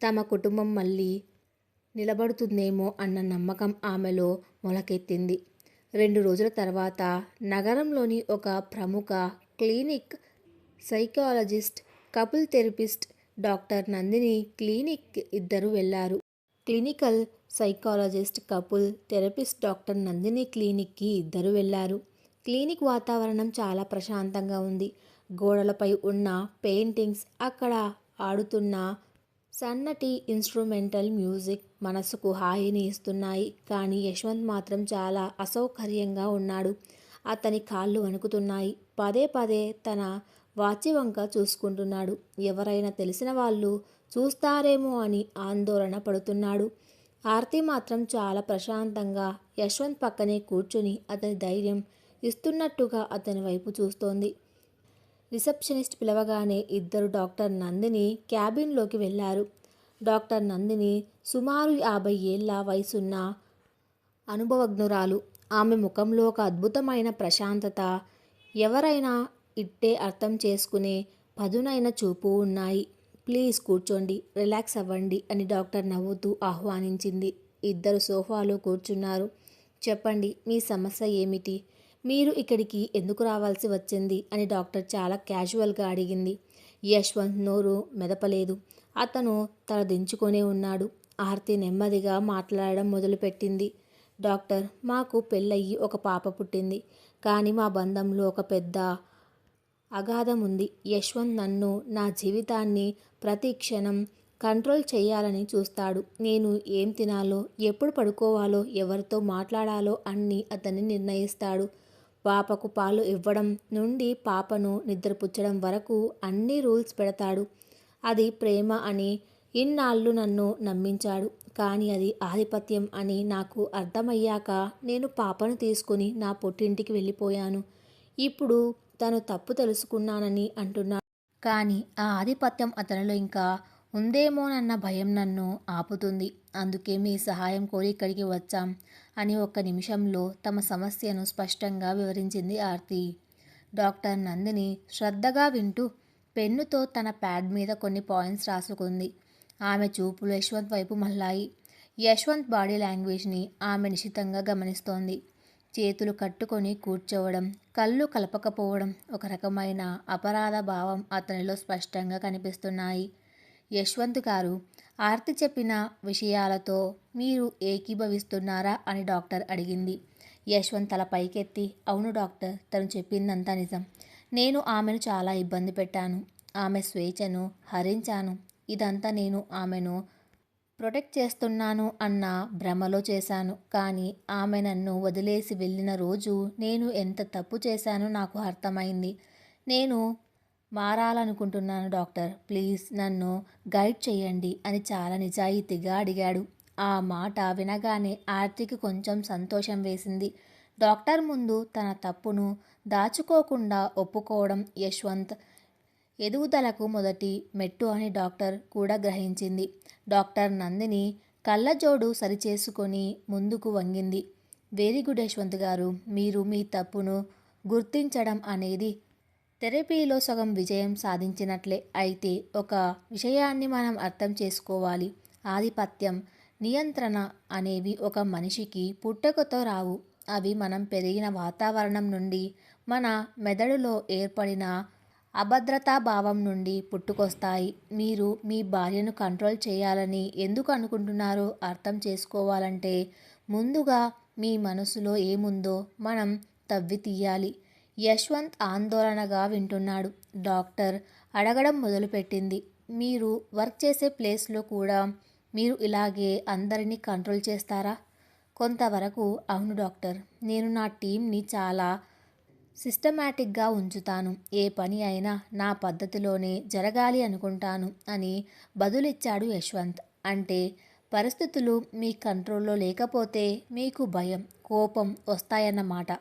తమ కుటుంబం మళ్ళీ నిలబడుతుందేమో అన్న నమ్మకం ఆమెలో మొలకెత్తింది. 2 రోజుల తర్వాత నగరంలోని ఒక ప్రముఖ clinic psychologist, couple therapist doctor Nandini clinic ఇద్దరు వెళ్లారు. Clinical psychologist, couple therapist doctor Nandini క్లినిక్కి ఇద్దరు వెళ్లారు. క్లినిక్ వాతావరణం చాలా ప్రశాంతంగా ఉంది. గోడలపై ఉన్న పెయింటింగ్స్, అక్కడ ఆడుతున్న సన్నటి ఇన్స్ట్రుమెంటల్ మ్యూజిక్ మనసుకు హాయిని ఇస్తున్నాయి. కానీ యశ్వంత్ మాత్రం చాలా అసౌకర్యంగా ఉన్నాడు. అతని కాళ్ళు వణుకుతున్నాయి. పదే పదే తన వాచి వంక చూసుకుంటున్నాడు. ఎవరైనా తెలిసిన వాళ్ళు చూస్తారేమో అని ఆందోళన పడుతున్నాడు. ఆర్తి మాత్రం చాలా ప్రశాంతంగా యశ్వంత్ పక్కనే కూర్చుని అతని ధైర్యం ఇస్తున్నట్టుగా అతని వైపు చూస్తోంది. రిసెప్షనిస్ట్ పిలవగానే ఇద్దరు డాక్టర్ నందిని క్యాబిన్లోకి వెళ్లారు. డాక్టర్ నందిని సుమారు 50 ఏళ్ల వయసున్న అనుభవజ్ఞురాలు. ఆమె ముఖంలో ఒక అద్భుతమైన ప్రశాంతత. ఎవరైనా ఇట్టే అర్థం చేసుకునే పదునైన చూపు ఉన్నాయి. ప్లీజ్ కూర్చోండి, రిలాక్స్ అవ్వండి అని డాక్టర్ నవ్వుతూ ఆహ్వానించింది. ఇద్దరు సోఫాలో కూర్చున్నారు. చెప్పండి, మీ సమస్య ఏమిటి? మీరు ఇక్కడికి ఎందుకు రావాల్సి వచ్చింది అని డాక్టర్ చాలా క్యాజువల్గా అడిగింది. యశ్వంత్ నోరు మెదపలేదు. అతను తల దించుకొనే ఉన్నాడు. ఆర్తి నెమ్మదిగా మాట్లాడడం మొదలుపెట్టింది. డాక్టర్, మాకు పెళ్ళయి ఒక పాప పుట్టింది. కానీ మా బంధంలో ఒక పెద్ద అగాధం ఉంది. యశ్వంత్ నన్ను, నా జీవితాన్ని ప్రతి క్షణం కంట్రోల్ చేయాలని చూస్తాడు. నేను ఏం తినాలో, ఎప్పుడు పడుకోవాలో, ఎవరితో మాట్లాడాలో అన్నీ అతన్ని నిర్ణయిస్తాడు. పాపకు పాలు ఇవ్వడం నుండి పాపను నిద్రపుచ్చడం వరకు అన్ని రూల్స్ పెడతాడు. అది ప్రేమ అని ఇన్నాళ్ళు నన్ను నమ్మించాడు. కానీ అది ఆధిపత్యం అని నాకు అర్థమయ్యాక నేను పాపను తీసుకుని నా పుట్టింటికి వెళ్ళిపోయాను. ఇప్పుడు తను తప్పు తెలుసుకున్నానని అంటున్నాడు. కానీ ఆ ఆధిపత్యం అతనిలో ఇంకా ఉందేమోనన్న భయం నన్ను ఆపుతుంది. అందుకే మీ సహాయం కోరి ఇక్కడికి వచ్చాం అని ఒక్క నిమిషంలో తమ సమస్యను స్పష్టంగా వివరించింది ఆర్తి. డాక్టర్ నందిని శ్రద్ధగా వింటూ పెన్నుతో తన ప్యాడ్ మీద కొన్ని పాయింట్స్ రాసుకుంది. ఆమె చూపులు యశ్వంత్ వైపు మళ్ళాయి. యశ్వంత్ బాడీ లాంగ్వేజ్ని ఆమె నిశితంగా గమనిస్తోంది. చేతులు కట్టుకొని కూర్చోవడం, కళ్ళు కలపకపోవడం, ఒక రకమైన అపరాధ భావం అతనిలో స్పష్టంగా కనిపిస్తున్నాయి. యశ్వంత్ గారు, ఆర్తి చెప్పిన విషయాలతో మీరు ఏకీభవిస్తున్నారా అని డాక్టర్ అడిగింది. యశ్వంత్ తల పైకెత్తి, అవును డాక్టర్, తను చెప్పిందంతా నిజం. నేను ఆమెను చాలా ఇబ్బంది పెట్టాను. ఆమె స్వేచ్ఛను హరించాను. ఇదంతా నేను ఆమెను ప్రొటెక్ట్ చేస్తున్నాను అన్న భ్రమలో చేశాను. కానీ ఆమె నన్ను వదిలేసి వెళ్ళిన రోజు నేను ఎంత తప్పు చేశానో నాకు అర్థమైంది. నేను మారాలనుకుంటున్నాను డాక్టర్, ప్లీజ్ నన్ను గైడ్ చేయండి అని చాలా నిజాయితీగా అడిగాడు. ఆ మాట వినగానే ఆర్తికి కొంచెం సంతోషం వేసింది. డాక్టర్ ముందు తన తప్పును దాచుకోకుండా ఒప్పుకోవడం యశ్వంత్ ఎదుగుదలకు మొదటి మెట్టు అని డాక్టర్ కూడా గ్రహించింది. డాక్టర్ నందిని కళ్ళజోడు సరిచేసుకొని ముందుకు వంగింది. వెరీ గుడ్ యశ్వంత్ గారు, మీరు మీ తప్పును గుర్తించడం అనేది థెరపీలో సగం విజయం సాధించినట్లే. అయితే ఒక విషయాన్ని మనం అర్థం చేసుకోవాలి. ఆధిపత్యం, నియంత్రణ అనేవి ఒక మనిషికి పుట్టుకతో రావు. అవి మనం పెరిగిన వాతావరణం నుండి, మన మెదడులో ఏర్పడిన అభద్రతాభావం నుండి పుట్టుకొస్తాయి. మీరు మీ భార్యను కంట్రోల్ చేయాలని ఎందుకు అనుకుంటున్నారో అర్థం చేసుకోవాలంటే ముందుగా మీ మనసులో ఏముందో మనం తవ్వి తీయాలి. యశ్వంత్ ఆందోళనగా వింటున్నాడు. డాక్టర్ అడగడం మొదలుపెట్టింది. మీరు వర్క్ చేసే ప్లేస్లో కూడా మీరు ఇలాగే అందరినీ కంట్రోల్ చేస్తారా? కొంతవరకు అవును డాక్టర్. నేను నా టీంని చాలా సిస్టమాటిక్గా ఉంచుతాను. ఏ పని అయినా నా పద్ధతిలోనే జరగాలి అనుకుంటాను అని బదులిచ్చాడు యశ్వంత్. అంటే పరిస్థితులు మీ కంట్రోల్లో లేకపోతే మీకు భయం, కోపం వస్తాయన్నమాట.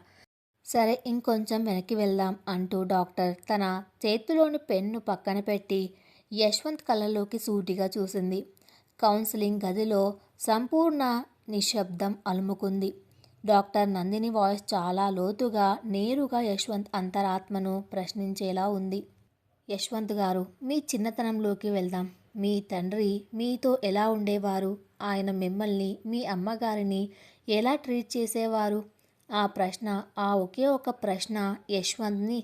సరే, ఇంకొంచెం వెనక్కి వెళ్దాం అంటూ డాక్టర్ తన చేతిలోని పెన్ను పక్కన పెట్టి యశ్వంత్ కళ్ళలోకి సూటిగా చూసింది. కౌన్సిలింగ్ గదిలో సంపూర్ణ నిశ్శబ్దం అలుముకుంది. డాక్టర్ నందిని వాయిస్ చాలా లోతుగా, నేరుగా యశ్వంత్ అంతరాత్మను ప్రశ్నించేలా ఉంది. యశ్వంత్ గారు, మీ చిన్నతనంలోకి వెళ్దాం. మీ తండ్రి మీతో ఎలా ఉండేవారు? ఆయన మిమ్మల్ని, మీ అమ్మగారిని ఎలా ట్రీట్ చేసేవారు? ఆ ప్రశ్న, ఆ ఒకే ఒక ప్రశ్న యశ్వంత్ని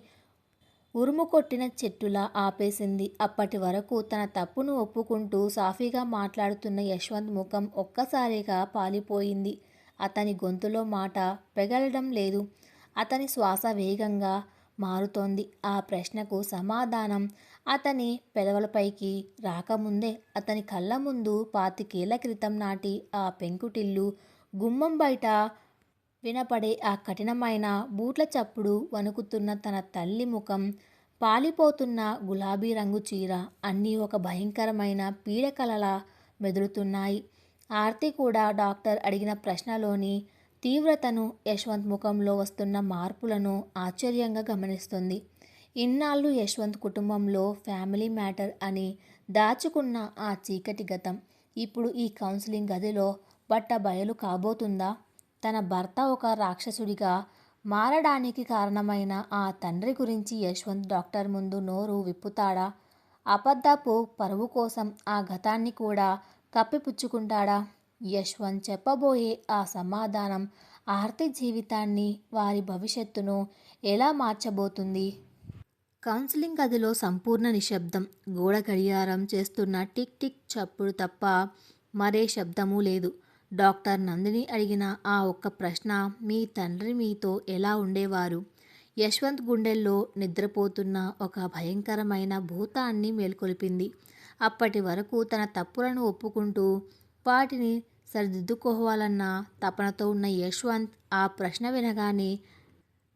ఉరుముకొట్టిన చెట్టులా ఆపేసింది. అప్పటి వరకు తన తప్పును ఒప్పుకుంటూ సాఫీగా మాట్లాడుతున్న యశ్వంత్ ముఖం ఒక్కసారిగా పాలిపోయింది. అతని గొంతులో మాట పెగలడం లేదు. అతని శ్వాస వేగంగా మారుతోంది. ఆ ప్రశ్నకు సమాధానం అతని పెదవులపైకి రాకముందే అతని కళ్ళ ముందు 25 ఏళ్ల క్రితం నాటి ఆ పెంకుటిల్లు, గుమ్మం బయట వినపడే ఆ కఠినమైన బూట్ల చప్పుడు, వణుకుతున్న తన తల్లి ముఖం, పాలిపోతున్న గులాబీ రంగు చీర అన్నీ ఒక భయంకరమైన పీడకలలా మెదులుతున్నాయి. ఆర్తి కూడా డాక్టర్ అడిగిన ప్రశ్నలోని తీవ్రతను, యశ్వంత్ ముఖంలో వస్తున్న మార్పులను ఆశ్చర్యంగా గమనిస్తుంది. ఇన్నాళ్ళు యశ్వంత్ కుటుంబంలో ఫ్యామిలీ మ్యాటర్ అని దాచుకున్న ఆ చీకటి గతం ఇప్పుడు ఈ కౌన్సిలింగ్ గదిలో బట్టబయలు కాబోతుందా? తన భర్త ఒక రాక్షసుడిగా మారడానికి కారణమైన ఆ తండ్రి గురించి యశ్వంత్ డాక్టర్ ముందు నోరు విప్పుతాడా? అబద్ధపు పరువు కోసం ఆ గతాన్ని కూడా కప్పిపుచ్చుకుంటాడా? యశ్వంత్ చెప్పబోయే ఆ సమాధానం ఆర్తి జీవితాన్ని, వారి భవిష్యత్తును ఎలా మార్చబోతుంది? కౌన్సిలింగ్ గదిలో సంపూర్ణ నిశ్శబ్దం. గోడ గడియారం చేస్తున్న టిక్ టిక్ చప్పుడు తప్ప మరే శబ్దమూ లేదు. డాక్టర్ నందిని అడిగిన ఆ ఒక్క ప్రశ్న, మీ తండ్రి మీతో ఎలా ఉండేవారు? యశ్వంత్ గుండెల్లో నిద్రపోతున్న ఒక భయంకరమైన భూతాన్ని మేల్కొల్పింది. అప్పటి వరకు తన తప్పులను ఒప్పుకుంటూ వాటిని సరిదిద్దుకోవాలన్న తపనతో ఉన్న యశ్వంత్ ఆ ప్రశ్న వినగానే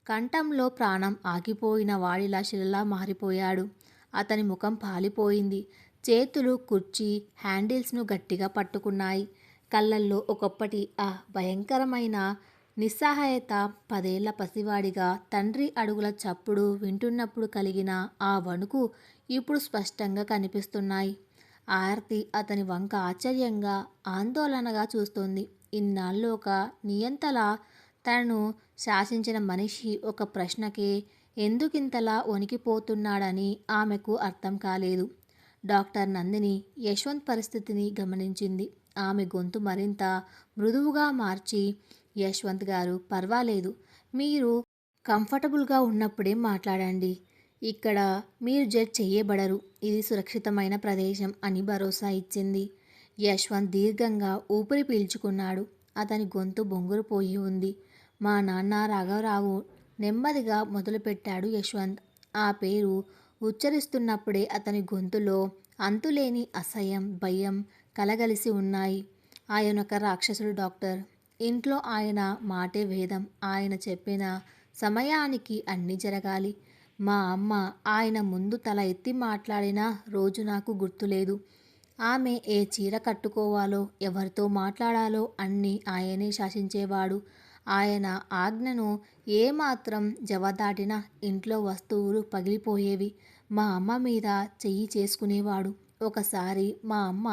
కంఠంలో ప్రాణం ఆగిపోయిన వాడిలా శిలలా మారిపోయాడు. అతని ముఖం పాలిపోయింది. చేతులు కుర్చీ హ్యాండిల్స్ను గట్టిగా పట్టుకున్నాయి. కళ్ళల్లో ఒకప్పటి ఆ భయంకరమైన నిస్సహాయత, 10 ఏళ్ల పసివాడిగా తండ్రి అడుగుల చప్పుడు వింటున్నప్పుడు కలిగిన ఆ వణుకు ఇప్పుడు స్పష్టంగా కనిపిస్తున్నాయి. ఆర్తి అతని వంక ఆశ్చర్యంగా, ఆందోళనగా చూస్తోంది. ఇన్నాళ్ళు ఒక నియంతలా తనను శాసించిన మనిషి ఒక ప్రశ్నకే ఎందుకింతలా వణికిపోతున్నాడని ఆమెకు అర్థం కాలేదు. డాక్టర్ నందిని యశ్వంత్ పరిస్థితిని గమనించింది. ఆమె గొంతు మరింత మృదువుగా మార్చి, యశ్వంత్ గారు, పర్వాలేదు, మీరు కంఫర్టబుల్గా ఉన్నప్పుడే మాట్లాడండి. ఇక్కడ మీరు జడ్జ్ చెయ్యబడరు. ఇది సురక్షితమైన ప్రదేశం అని భరోసా ఇచ్చింది. యశ్వంత్ దీర్ఘంగా ఊపిరి పీల్చుకున్నాడు. అతని గొంతు బొంగురుపోయి ఉంది. మా నాన్న రాఘవరావు, నెమ్మదిగా మొదలుపెట్టాడు యశ్వంత్. ఆ పేరు ఉచ్చరిస్తున్నప్పుడే అతని గొంతులో అంతులేని అసహ్యం, భయం కలగలిసి ఉన్నాయి. ఆయనొక రాక్షసుడు డాక్టర్. ఇంట్లో ఆయన మాటే వేదం. ఆయన చెప్పిన సమయానికి అన్నీ జరగాలి. మా అమ్మ ఆయన ముందు తల ఎత్తి మాట్లాడిన రోజు నాకు గుర్తులేదు. ఆమె ఏ చీర కట్టుకోవాలో, ఎవరితో మాట్లాడాలో అన్నీ ఆయనే శాసించేవాడు. ఆయన ఆజ్ఞను ఏమాత్రం జవదాటినా ఇంట్లో వస్తువులు పగిలిపోయేవి. మా అమ్మ మీద చెయ్యి చేసుకునేవాడు. ఒకసారి మా అమ్మ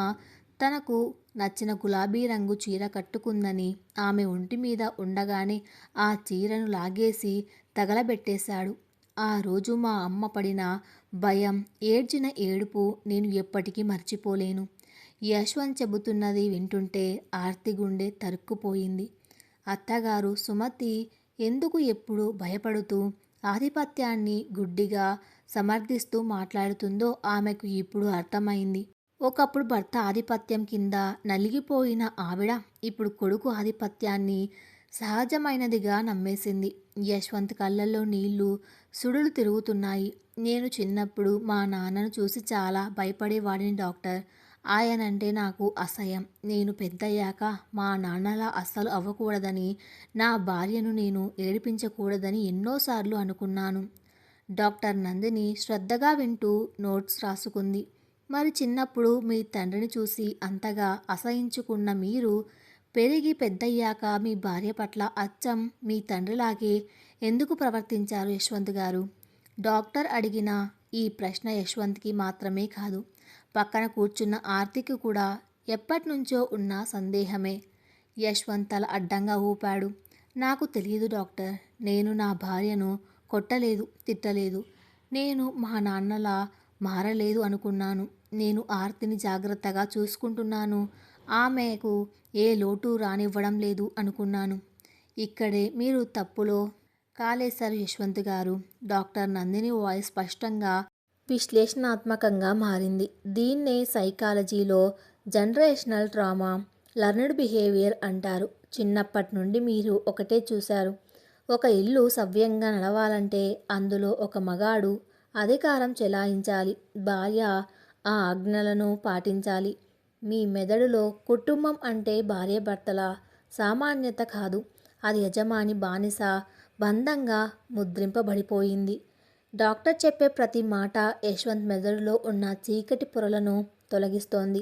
తనకు నచ్చిన గులాబీ రంగు చీర కట్టుకుందని ఆమె ఒంటి మీద ఉండగానే ఆ చీరను లాగేసి తగలబెట్టేశాడు. ఆ రోజు మా అమ్మ పడిన భయం, ఏడ్చిన ఏడుపు నేను ఎప్పటికీ మర్చిపోలేను. యశ్వంత్ చెబుతున్నది వింటుంటే ఆర్తి గుండె తరుక్కుపోయింది. అత్తగారు సుమతి ఎందుకు ఎప్పుడు భయపడుతూ ఆధిపత్యాన్ని గుడ్డిగా సమర్థిస్తూ మాట్లాడుతుందో ఆమెకు ఇప్పుడు అర్థమైంది. ఒకప్పుడు భర్త ఆధిపత్యం కింద నలిగిపోయిన ఆవిడ ఇప్పుడు కొడుకు ఆధిపత్యాన్ని సహజమైనదిగా నమ్మేసింది. యశ్వంత్ కళ్ళల్లో నీళ్లు సుడులు తిరుగుతున్నాయి. నేను చిన్నప్పుడు మా నాన్నను చూసి చాలా భయపడేవాడిని డాక్టర్. ఆయనంటే నాకు అసహ్యం. నేను పెద్దయ్యాక మా నాన్నలా అస్సలు అవ్వకూడదని, నా భార్యను నేను ఏడిపించకూడదని ఎన్నోసార్లు అనుకున్నాను. డాక్టర్ నందిని శ్రద్ధగా వింటూ నోట్స్ రాసుకుంది. మరి చిన్నప్పుడు మీ తండ్రిని చూసి అంతగా అసహించుకున్న మీరు పెరిగి పెద్దయ్యాక మీ భార్య పట్ల అచ్చం మీ తండ్రిలాగే ఎందుకు ప్రవర్తించారు యశ్వంత్ గారు? డాక్టర్ అడిగిన ఈ ప్రశ్న యశ్వంత్కి మాత్రమే కాదు, పక్కన కూర్చున్న ఆర్తికి కూడా ఎప్పటినుంచో ఉన్న సందేహమే. యశ్వంత్ తల అడ్డంగా ఊపాడు. నాకు తెలియదు డాక్టర్. నేను నా భార్యను కొట్టలేదు, తిట్టలేదు. నేను మా నాన్నలా మారలేదు అనుకున్నాను. నేను ఆర్తిని జాగ్రత్తగా చూసుకుంటున్నాను. ఆమెకు ఏ లోటు రానివ్వడం లేదు అనుకున్నాను. ఇక్కడే మీరు తప్పులో కాలేశారు యశ్వంత్ గారు. డాక్టర్ నందిని వాయిస్ స్పష్టంగా విశ్లేషణాత్మకంగా మారింది. దీన్నే సైకాలజీలో జనరేషనల్ ట్రామా, లర్న్డ్ బిహేవియర్ అంటారు. చిన్నప్పటి నుండి మీరు ఒకటే చూశారు. ఒక ఇల్లు సవ్యంగా నడవాలంటే అందులో ఒక మగాడు అధికారం చెలాయించాలి, భార్య ఆ ఆజ్ఞలను పాటించాలి. మీ మెదడులో కుటుంబం అంటే భార్యాభర్తల సామాన్యత కాదు, అది యజమాని బానిస బంధంగా ముద్రింపబడిపోయింది. డాక్టర్ చెప్పే ప్రతి మాట యశ్వంత్ మెదడులో ఉన్న చీకటి పొరలను తొలగిస్తోంది.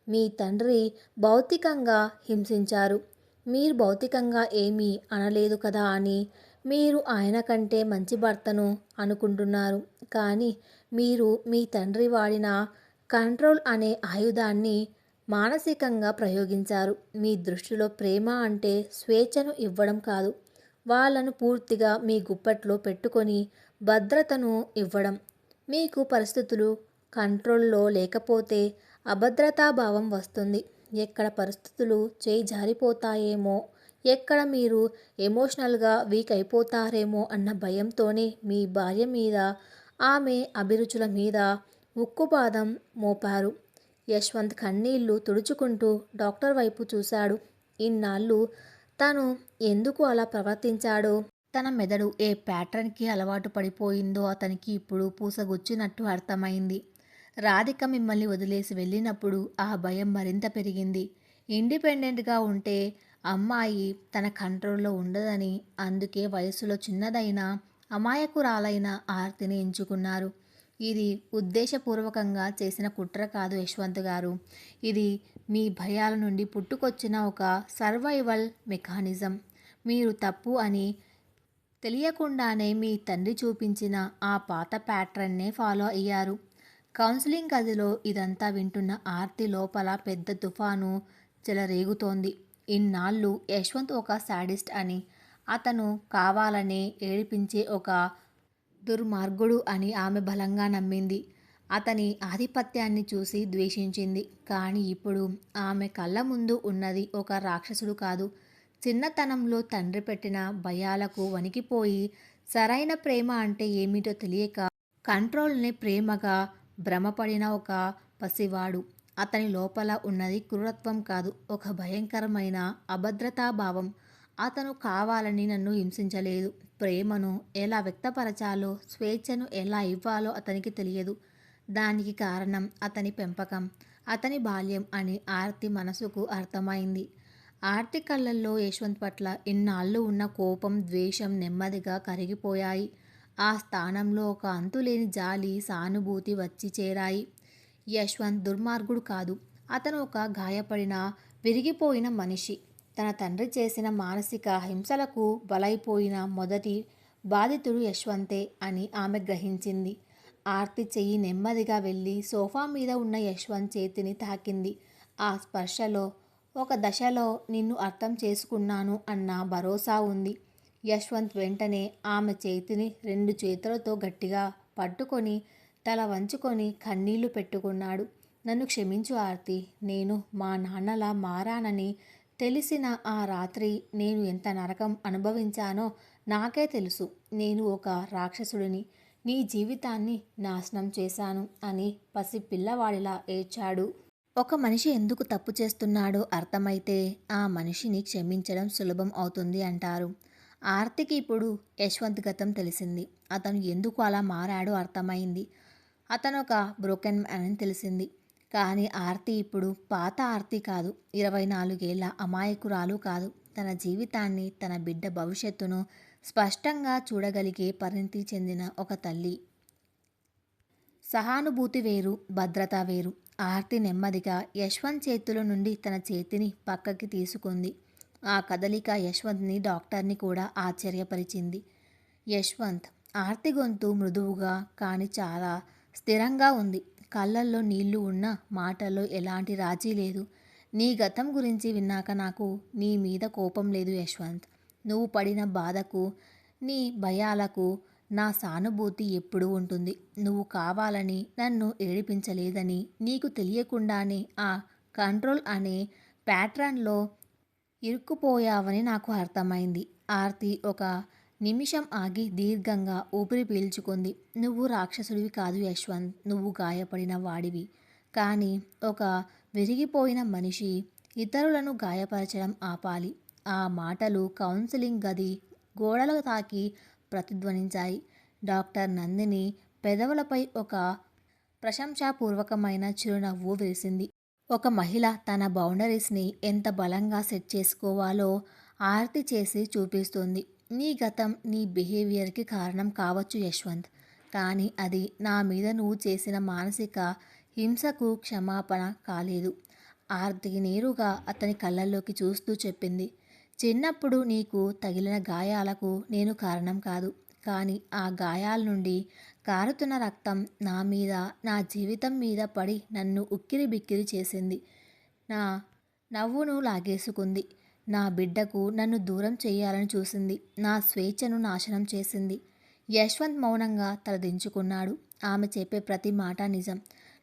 మీ తండ్రి భౌతికంగా హింసించారు. మీరు భౌతికంగా ఏమీ అనలేదు కదా అని మీరు ఆయన కంటే మంచి భర్తను అనుకుంటున్నారు. కానీ మీరు మీ తండ్రి వాడిన కంట్రోల్ అనే ఆయుధాన్ని మానసికంగా ప్రయోగించారు. మీ దృష్టిలో ప్రేమ అంటే స్వేచ్ఛను ఇవ్వడం కాదు, వాళ్ళను పూర్తిగా మీ గుప్పట్లో పెట్టుకొని భద్రతను ఇవ్వడం. మీకు పరిస్థితులు కంట్రోల్లో లేకపోతే అభద్రతాభావం వస్తుంది. ఎక్కడ పరిస్థితులు చేయి జారిపోతాయేమో, ఎక్కడ మీరు ఎమోషనల్గా వీక్ అయిపోతారేమో అన్న భయంతోనే మీ భార్య మీద, ఆమె అభిరుచుల మీద ఉక్కుపాదం మోపారు. యశ్వంత్ కన్నీళ్లు తుడుచుకుంటూ డాక్టర్ వైపు చూశాడు. ఇన్నాళ్ళు తను ఎందుకు అలా ప్రవర్తించాడో, తన మెదడు ఏ ప్యాటర్న్కి అలవాటు పడిపోయిందో అతనికి ఇప్పుడు పూసగుచ్చినట్టు అర్థమైంది. రాధిక మిమ్మల్ని వదిలేసి వెళ్ళినప్పుడు ఆ భయం మరింత పెరిగింది. ఇండిపెండెంట్గా ఉంటే అమ్మాయి తన కంట్రోల్లో ఉండదని, అందుకే వయసులో చిన్నదైన అమాయకురాలైన ఆర్తిని ఎంచుకున్నారు. ఇది ఉద్దేశపూర్వకంగా చేసిన కుట్ర కాదు యశ్వంత్ గారు. ఇది మీ భయాల నుండి పుట్టుకొచ్చిన ఒక సర్వైవల్ మెకానిజం. మీరు తప్పు అని తెలియకుండానే మీ తండ్రి చూపించిన ఆ పాత ప్యాటర్న్నే ఫాలో అయ్యారు. కౌన్సిలింగ్ గదిలో ఇదంతా వింటున్న ఆర్తి లోపల పెద్ద తుఫాను చెలరేగుతోంది. ఇన్నాళ్ళు యశ్వంత్ ఒక శాడిస్ట్ అని, అతను కావాలనే ఏడిపించే ఒక దుర్మార్గుడు అని ఆమె బలంగా నమ్మింది. అతని ఆధిపత్యాన్ని చూసి ద్వేషించింది. కానీ ఇప్పుడు ఆమె కళ్ళ ముందు ఉన్నది ఒక రాక్షసుడు కాదు, చిన్నతనంలో తండ్రి పెట్టిన భయాలకు వణికిపోయి సరైన ప్రేమ అంటే ఏమిటో తెలియక కంట్రోల్ని ప్రేమగా భ్రమపడిన ఒక పసివాడు. అతని లోపల ఉన్నది క్రూరత్వం కాదు, ఒక భయంకరమైన అభద్రతాభావం. అతను కావాలని నన్ను హింసించలేదు. ప్రేమను ఎలా వ్యక్తపరచాలో, స్వేచ్ఛను ఎలా ఇవ్వాలో అతనికి తెలియదు. దానికి కారణం అతని పెంపకం, అతని బాల్యం అని ఆర్తి మనసుకు అర్థమైంది. ఆర్తి కళ్ళల్లో యశ్వంత్ పట్ల ఇన్నాళ్ళు ఉన్న కోపం, ద్వేషం నెమ్మదిగా కరిగిపోయాయి. ఆ స్థానంలో ఒక అంతులేని జాలి, సానుభూతి వచ్చి చేరాయి. యశ్వంత్ దుర్మార్గుడు కాదు, అతను ఒక గాయపడిన, విరిగిపోయిన మనిషి. తన తండ్రి చేసిన మానసిక హింసలకు బలైపోయిన మొదటి బాధితుడు యశ్వంతే అని ఆమె గ్రహించింది. ఆర్తి చెయ్యి నెమ్మదిగా వెళ్ళి సోఫా మీద ఉన్న యశ్వంత్ చేతిని తాకింది. ఆ స్పర్శలో ఒక దశలో నిన్ను అర్థం చేసుకున్నాను అన్న భరోసా ఉంది. యశ్వంత్ వెంటనే ఆమె చేతిని 2 చేతులతో గట్టిగా పట్టుకొని తల వంచుకొని కన్నీళ్లు పెట్టుకున్నాడు. నన్ను క్షమించు ఆర్తి. నేను మా నాన్నలా మారానని తెలిసిన ఆ రాత్రి నేను ఎంత నరకం అనుభవించానో నాకే తెలుసు. నేను ఒక రాక్షసుడిని, నీ జీవితాన్ని నాశనం చేశాను అని పసి పిల్లవాడిలా ఏడ్చాడు. ఒక మనిషి ఎందుకు తప్పు చేస్తున్నాడో అర్థమైతే ఆ మనిషిని క్షమించడం సులభం అవుతుంది అంటారు. ఆర్తికి ఇప్పుడు యశ్వంత్ గతం తెలిసింది. అతను ఎందుకు అలా మారాడో అర్థమైంది. అతను ఒక బ్రోకెన్ మ్యాన్ అని తెలిసింది. కానీ ఆర్తి ఇప్పుడు పాత ఆర్తి కాదు, 24 ఏళ్ల అమాయకురాలు కాదు. తన జీవితాన్ని, తన బిడ్డ భవిష్యత్తును స్పష్టంగా చూడగలిగే పరిణతి చెందిన ఒక తల్లి. సహానుభూతి వేరు, భద్రత వేరు. ఆర్తి నెమ్మదిగా యశ్వంత్ చేతుల నుండి తన చేతిని పక్కకి తీసుకుంది. ఆ కదలిక యశ్వంత్ని, డాక్టర్ని కూడా ఆశ్చర్యపరిచింది. యశ్వంత్, ఆర్తి గొంతు మృదువుగా కానీ చాలా స్థిరంగా ఉంది. కళ్ళల్లో నీళ్లు ఉన్న మాటల్లో ఎలాంటి రాజీ లేదు. నీ గతం గురించి విన్నాక నాకు నీ మీద కోపం లేదు యశ్వంత్. నువ్వు పడిన బాధకు, నీ భయాలకు నా సానుభూతి ఎప్పుడూ ఉంటుంది. నువ్వు కావాలని నన్ను ఏడిపించలేదని, నీకు తెలియకుండానే ఆ కంట్రోల్ అనే ప్యాటర్న్లో ఇరుక్కుపోయావని నాకు అర్థమైంది. ఆర్తి ఒక నిమిషం ఆగి దీర్ఘంగా ఊపిరి పీల్చుకుంది. నువ్వు రాక్షసుడివి కాదు యశ్వంత్, నువ్వు గాయపడిన వాడివి. కానీ ఒక విరిగిపోయిన మనిషి ఇతరులను గాయపరచడం ఆపాలి. ఆ మాటలు కౌన్సిలింగ్ గది గోడలు తాకి ప్రతిధ్వనించాయి. డాక్టర్ నందిని పెదవులపై ఒక ప్రశంసాపూర్వకమైన చిరునవ్వు విరిసింది. ఒక మహిళ తన బౌండరీస్ని ఎంత బలంగా సెట్ చేసుకోవాలో ఆర్తి చేసి చూపిస్తుంది. నీ గతం నీ బిహేవియర్కి కారణం కావచ్చు యశ్వంత్, కానీ అది నా మీద నువ్వు చేసిన మానసిక హింసకు క్షమాపణ కాలేదు. ఆర్తి నేరుగా అతని కళ్ళల్లోకి చూస్తూ చెప్పింది. చిన్నప్పుడు నీకు తగిలిన గాయాలకు నేను కారణం కాదు, కానీ ఆ గాయాల నుండి కారుతున్న రక్తం నా మీద, నా జీవితం మీద పడి నన్ను ఉక్కిరి బిక్కిరి చేసింది. నా నవ్వును లాగేసుకుంది. నా బిడ్డకు నన్ను దూరం చేయాలని చూసింది. నా స్వేచ్ఛను నాశనం చేసింది. యశ్వంత్ మౌనంగా తలదించుకున్నాడు. ఆమె చెప్పే ప్రతి మాట నిజం.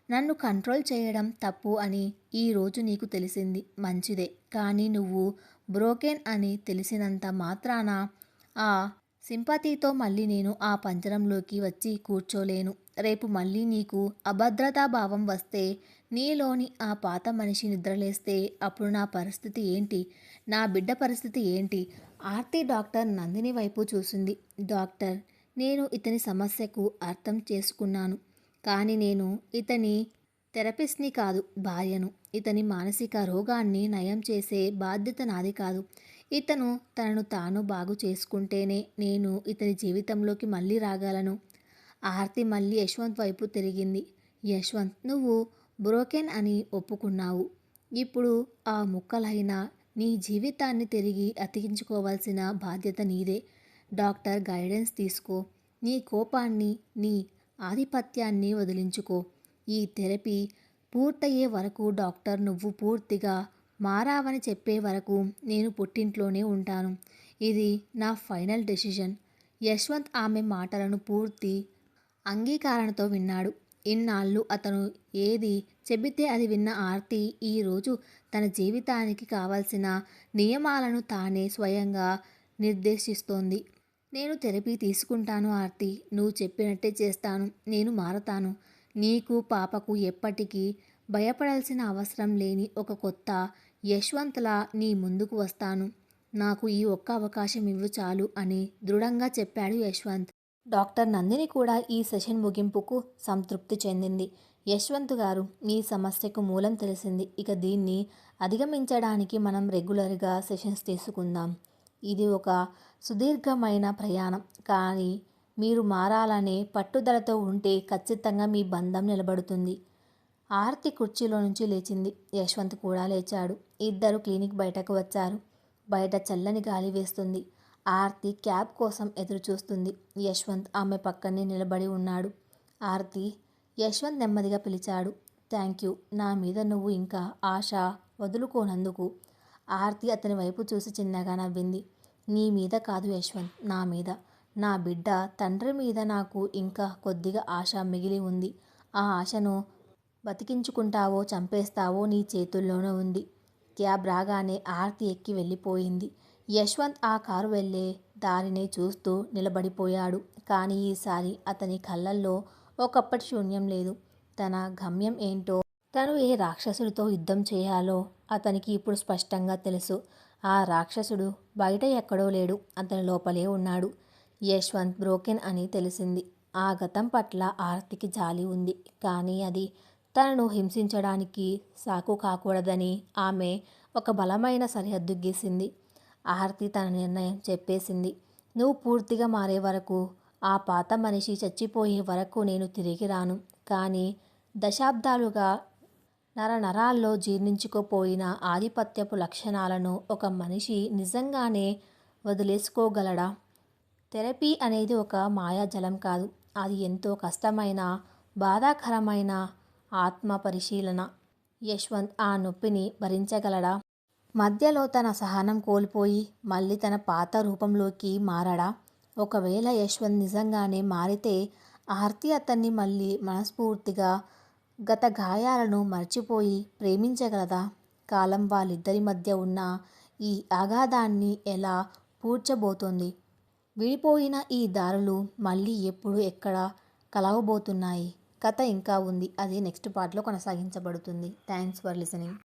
నన్ను కంట్రోల్ చేయడం తప్పు అని ఈరోజు నీకు తెలిసింది. మంచిదే. కానీ నువ్వు బ్రోకెన్ అని తెలిసినంత మాత్రాన ఆ సింపతితో మళ్ళీ నేను ఆ పంజరంలోకి వచ్చి కూర్చోలేను. రేపు మళ్ళీ నీకు అభద్రతా భావం వస్తే, నీలోని ఆ పాత మనిషి నిద్రలేస్తే అప్పుడు నా పరిస్థితి ఏంటి? నా బిడ్డ పరిస్థితి ఏంటి? ఆర్తి డాక్టర్ నందిని వైపు చూసింది. డాక్టర్, నేను ఇతని సమస్యకు అర్థం చేసుకున్నాను. కానీ నేను ఇతని థెరపిస్ట్ని కాదు, భార్యను. ఇతని మానసిక రోగాన్ని నయం చేసే బాధ్యత నాది కాదు. ఇతను తనను తాను బాగు చేసుకుంటేనే నేను ఇతని జీవితంలోకి మళ్ళీ రాగలను. ఆర్తి మళ్ళీ యశ్వంత్ వైపు తిరిగింది. యశ్వంత్, నువ్వు బ్రోకెన్ అని ఒప్పుకున్నావు. ఇప్పుడు ఆ ముక్కలైన నీ జీవితాన్ని తిరిగి అతికించుకోవాల్సిన బాధ్యత నీదే. డాక్టర్ గైడెన్స్ తీసుకో. నీ కోపాన్ని, నీ ఆధిపత్యాన్ని వదిలించుకో. ఈ థెరపీ పూర్తయ్యే వరకు డాక్టర్ నువ్వు పూర్తిగా మారావని చెప్పే వరకు నేను పుట్టింట్లోనే ఉంటాను. ఇది నా ఫైనల్ డెసిషన్. యశ్వంత్ ఆమె మాటలను పూర్తి అంగీకారణతో విన్నాడు. ఇన్నాళ్ళు అతను ఏది చెబితే అది విన్న ఆర్తి ఈరోజు తన జీవితానికి కావలసిన నియమాలను తానే స్వయంగా నిర్దేశిస్తోంది. నేను థెరపీ తీసుకుంటాను ఆర్తి. నువ్వు చెప్పినట్టే చేస్తాను. నేను మారతాను. నీకు, పాపకు ఎప్పటికీ భయపడాల్సిన అవసరం లేని ఒక కొత్త యశ్వంత్లా నీ ముందుకు వస్తాను. నాకు ఈ ఒక్క అవకాశం ఇవ్వు చాలు అని దృఢంగా చెప్పాడు యశ్వంత్. డాక్టర్ నందిని కూడా ఈ సెషన్ ముగింపుకు సంతృప్తి చెందింది. యశ్వంత్ గారు, మీ సమస్యకు మూలం తెలిసింది. ఇక దీన్ని అధిగమించడానికి మనం రెగ్యులర్గా సెషన్స్ తీసుకుందాం. ఇది ఒక సుదీర్ఘమైన ప్రయాణం. కానీ మీరు మారాలనే పట్టుదలతో ఉంటే ఖచ్చితంగా మీ బంధం నిలబడుతుంది. ఆర్తి కుర్చీలో నుంచి లేచింది. యశ్వంత్ కూడా లేచాడు. ఇద్దరు క్లినిక్ బయటకు వచ్చారు. బయట చల్లని గాలి వేస్తుంది. ఆర్తి క్యాబ్ కోసం ఎదురు చూస్తుంది. యశ్వంత్ ఆమె పక్కనే నిలబడి ఉన్నాడు. ఆర్తి, యశ్వంత్ నెమ్మదిగా పిలిచాడు. థ్యాంక్ యూ, నా మీద నువ్వు ఇంకా ఆశ వదులుకోనందుకు. ఆర్తి అతని వైపు చూసి చిన్నగా నవ్వింది. నీ మీద కాదు యశ్వంత్, నా మీద. నా బిడ్డ తండ్రి మీద నాకు ఇంకా కొద్దిగా ఆశ మిగిలి ఉంది. ఆ ఆశను బతికించుకుంటావో చంపేస్తావో నీ చేతుల్లోనే ఉంది. క్యాబ్ రాగానే ఆర్తి ఎక్కి వెళ్ళిపోయింది. యశ్వంత్ ఆ కారు వెళ్ళే దారినే చూస్తూ నిలబడిపోయాడు. కానీ ఈసారి అతని కళ్ళల్లో ఒకప్పటి శూన్యం లేదు. తన గమ్యం ఏంటో, తను ఏ రాక్షసుడితో యుద్ధం చేయాలో అతనికి ఇప్పుడు స్పష్టంగా తెలుసు. ఆ రాక్షసుడు బయట ఎక్కడో లేడు, అతని లోపలే ఉన్నాడు. యశ్వంత్ బ్రోకెన్ అని తెలిసింది. ఆ గతం పట్ల ఆర్తికి జాలి ఉంది. కానీ అది తనను హింసించడానికి సాకు కాకూడదని ఆమె ఒక బలమైన సరిహద్దు గీసింది. ఆర్తి తన నిర్ణయం చెప్పేసింది. నువ్వు పూర్తిగా మారే వరకు, ఆ పాత మనిషి చచ్చిపోయే వరకు నేను తిరిగి రాను. కానీ దశాబ్దాలుగా నరనరాల్లో జీర్ణించుకుపోయిన ఆధిపత్యపు లక్షణాలను ఒక మనిషి నిజంగానే వదిలేసుకోగలడా? థెరపీ అనేది ఒక మాయాజలం కాదు. అది ఎంతో కష్టమైన, బాధాకరమైన ఆత్మ పరిశీలన. యశ్వంత్ ఆ నొప్పిని భరించగలడా? మధ్యలో తన సహనం కోల్పోయి మళ్ళీ తన పాత రూపంలోకి మారడా? ఒకవేళ యశ్వంత్ నిజంగానే మారితే ఆర్తి అతన్ని మళ్ళీ మనస్ఫూర్తిగా, గత గాయాలను మర్చిపోయి ప్రేమించగలదా? కాలం వాళ్ళిద్దరి మధ్య ఉన్న ఈ అగాధాన్ని ఎలా పూడ్చబోతోంది? విడిపోయిన ఈ దారులు మళ్ళీ ఎప్పుడు, ఎక్కడ కలవబోతున్నాయి? కథ ఇంకా ఉంది. అది నెక్స్ట్ పార్ట్లో కొనసాగించబడుతుంది. Thanks for listening.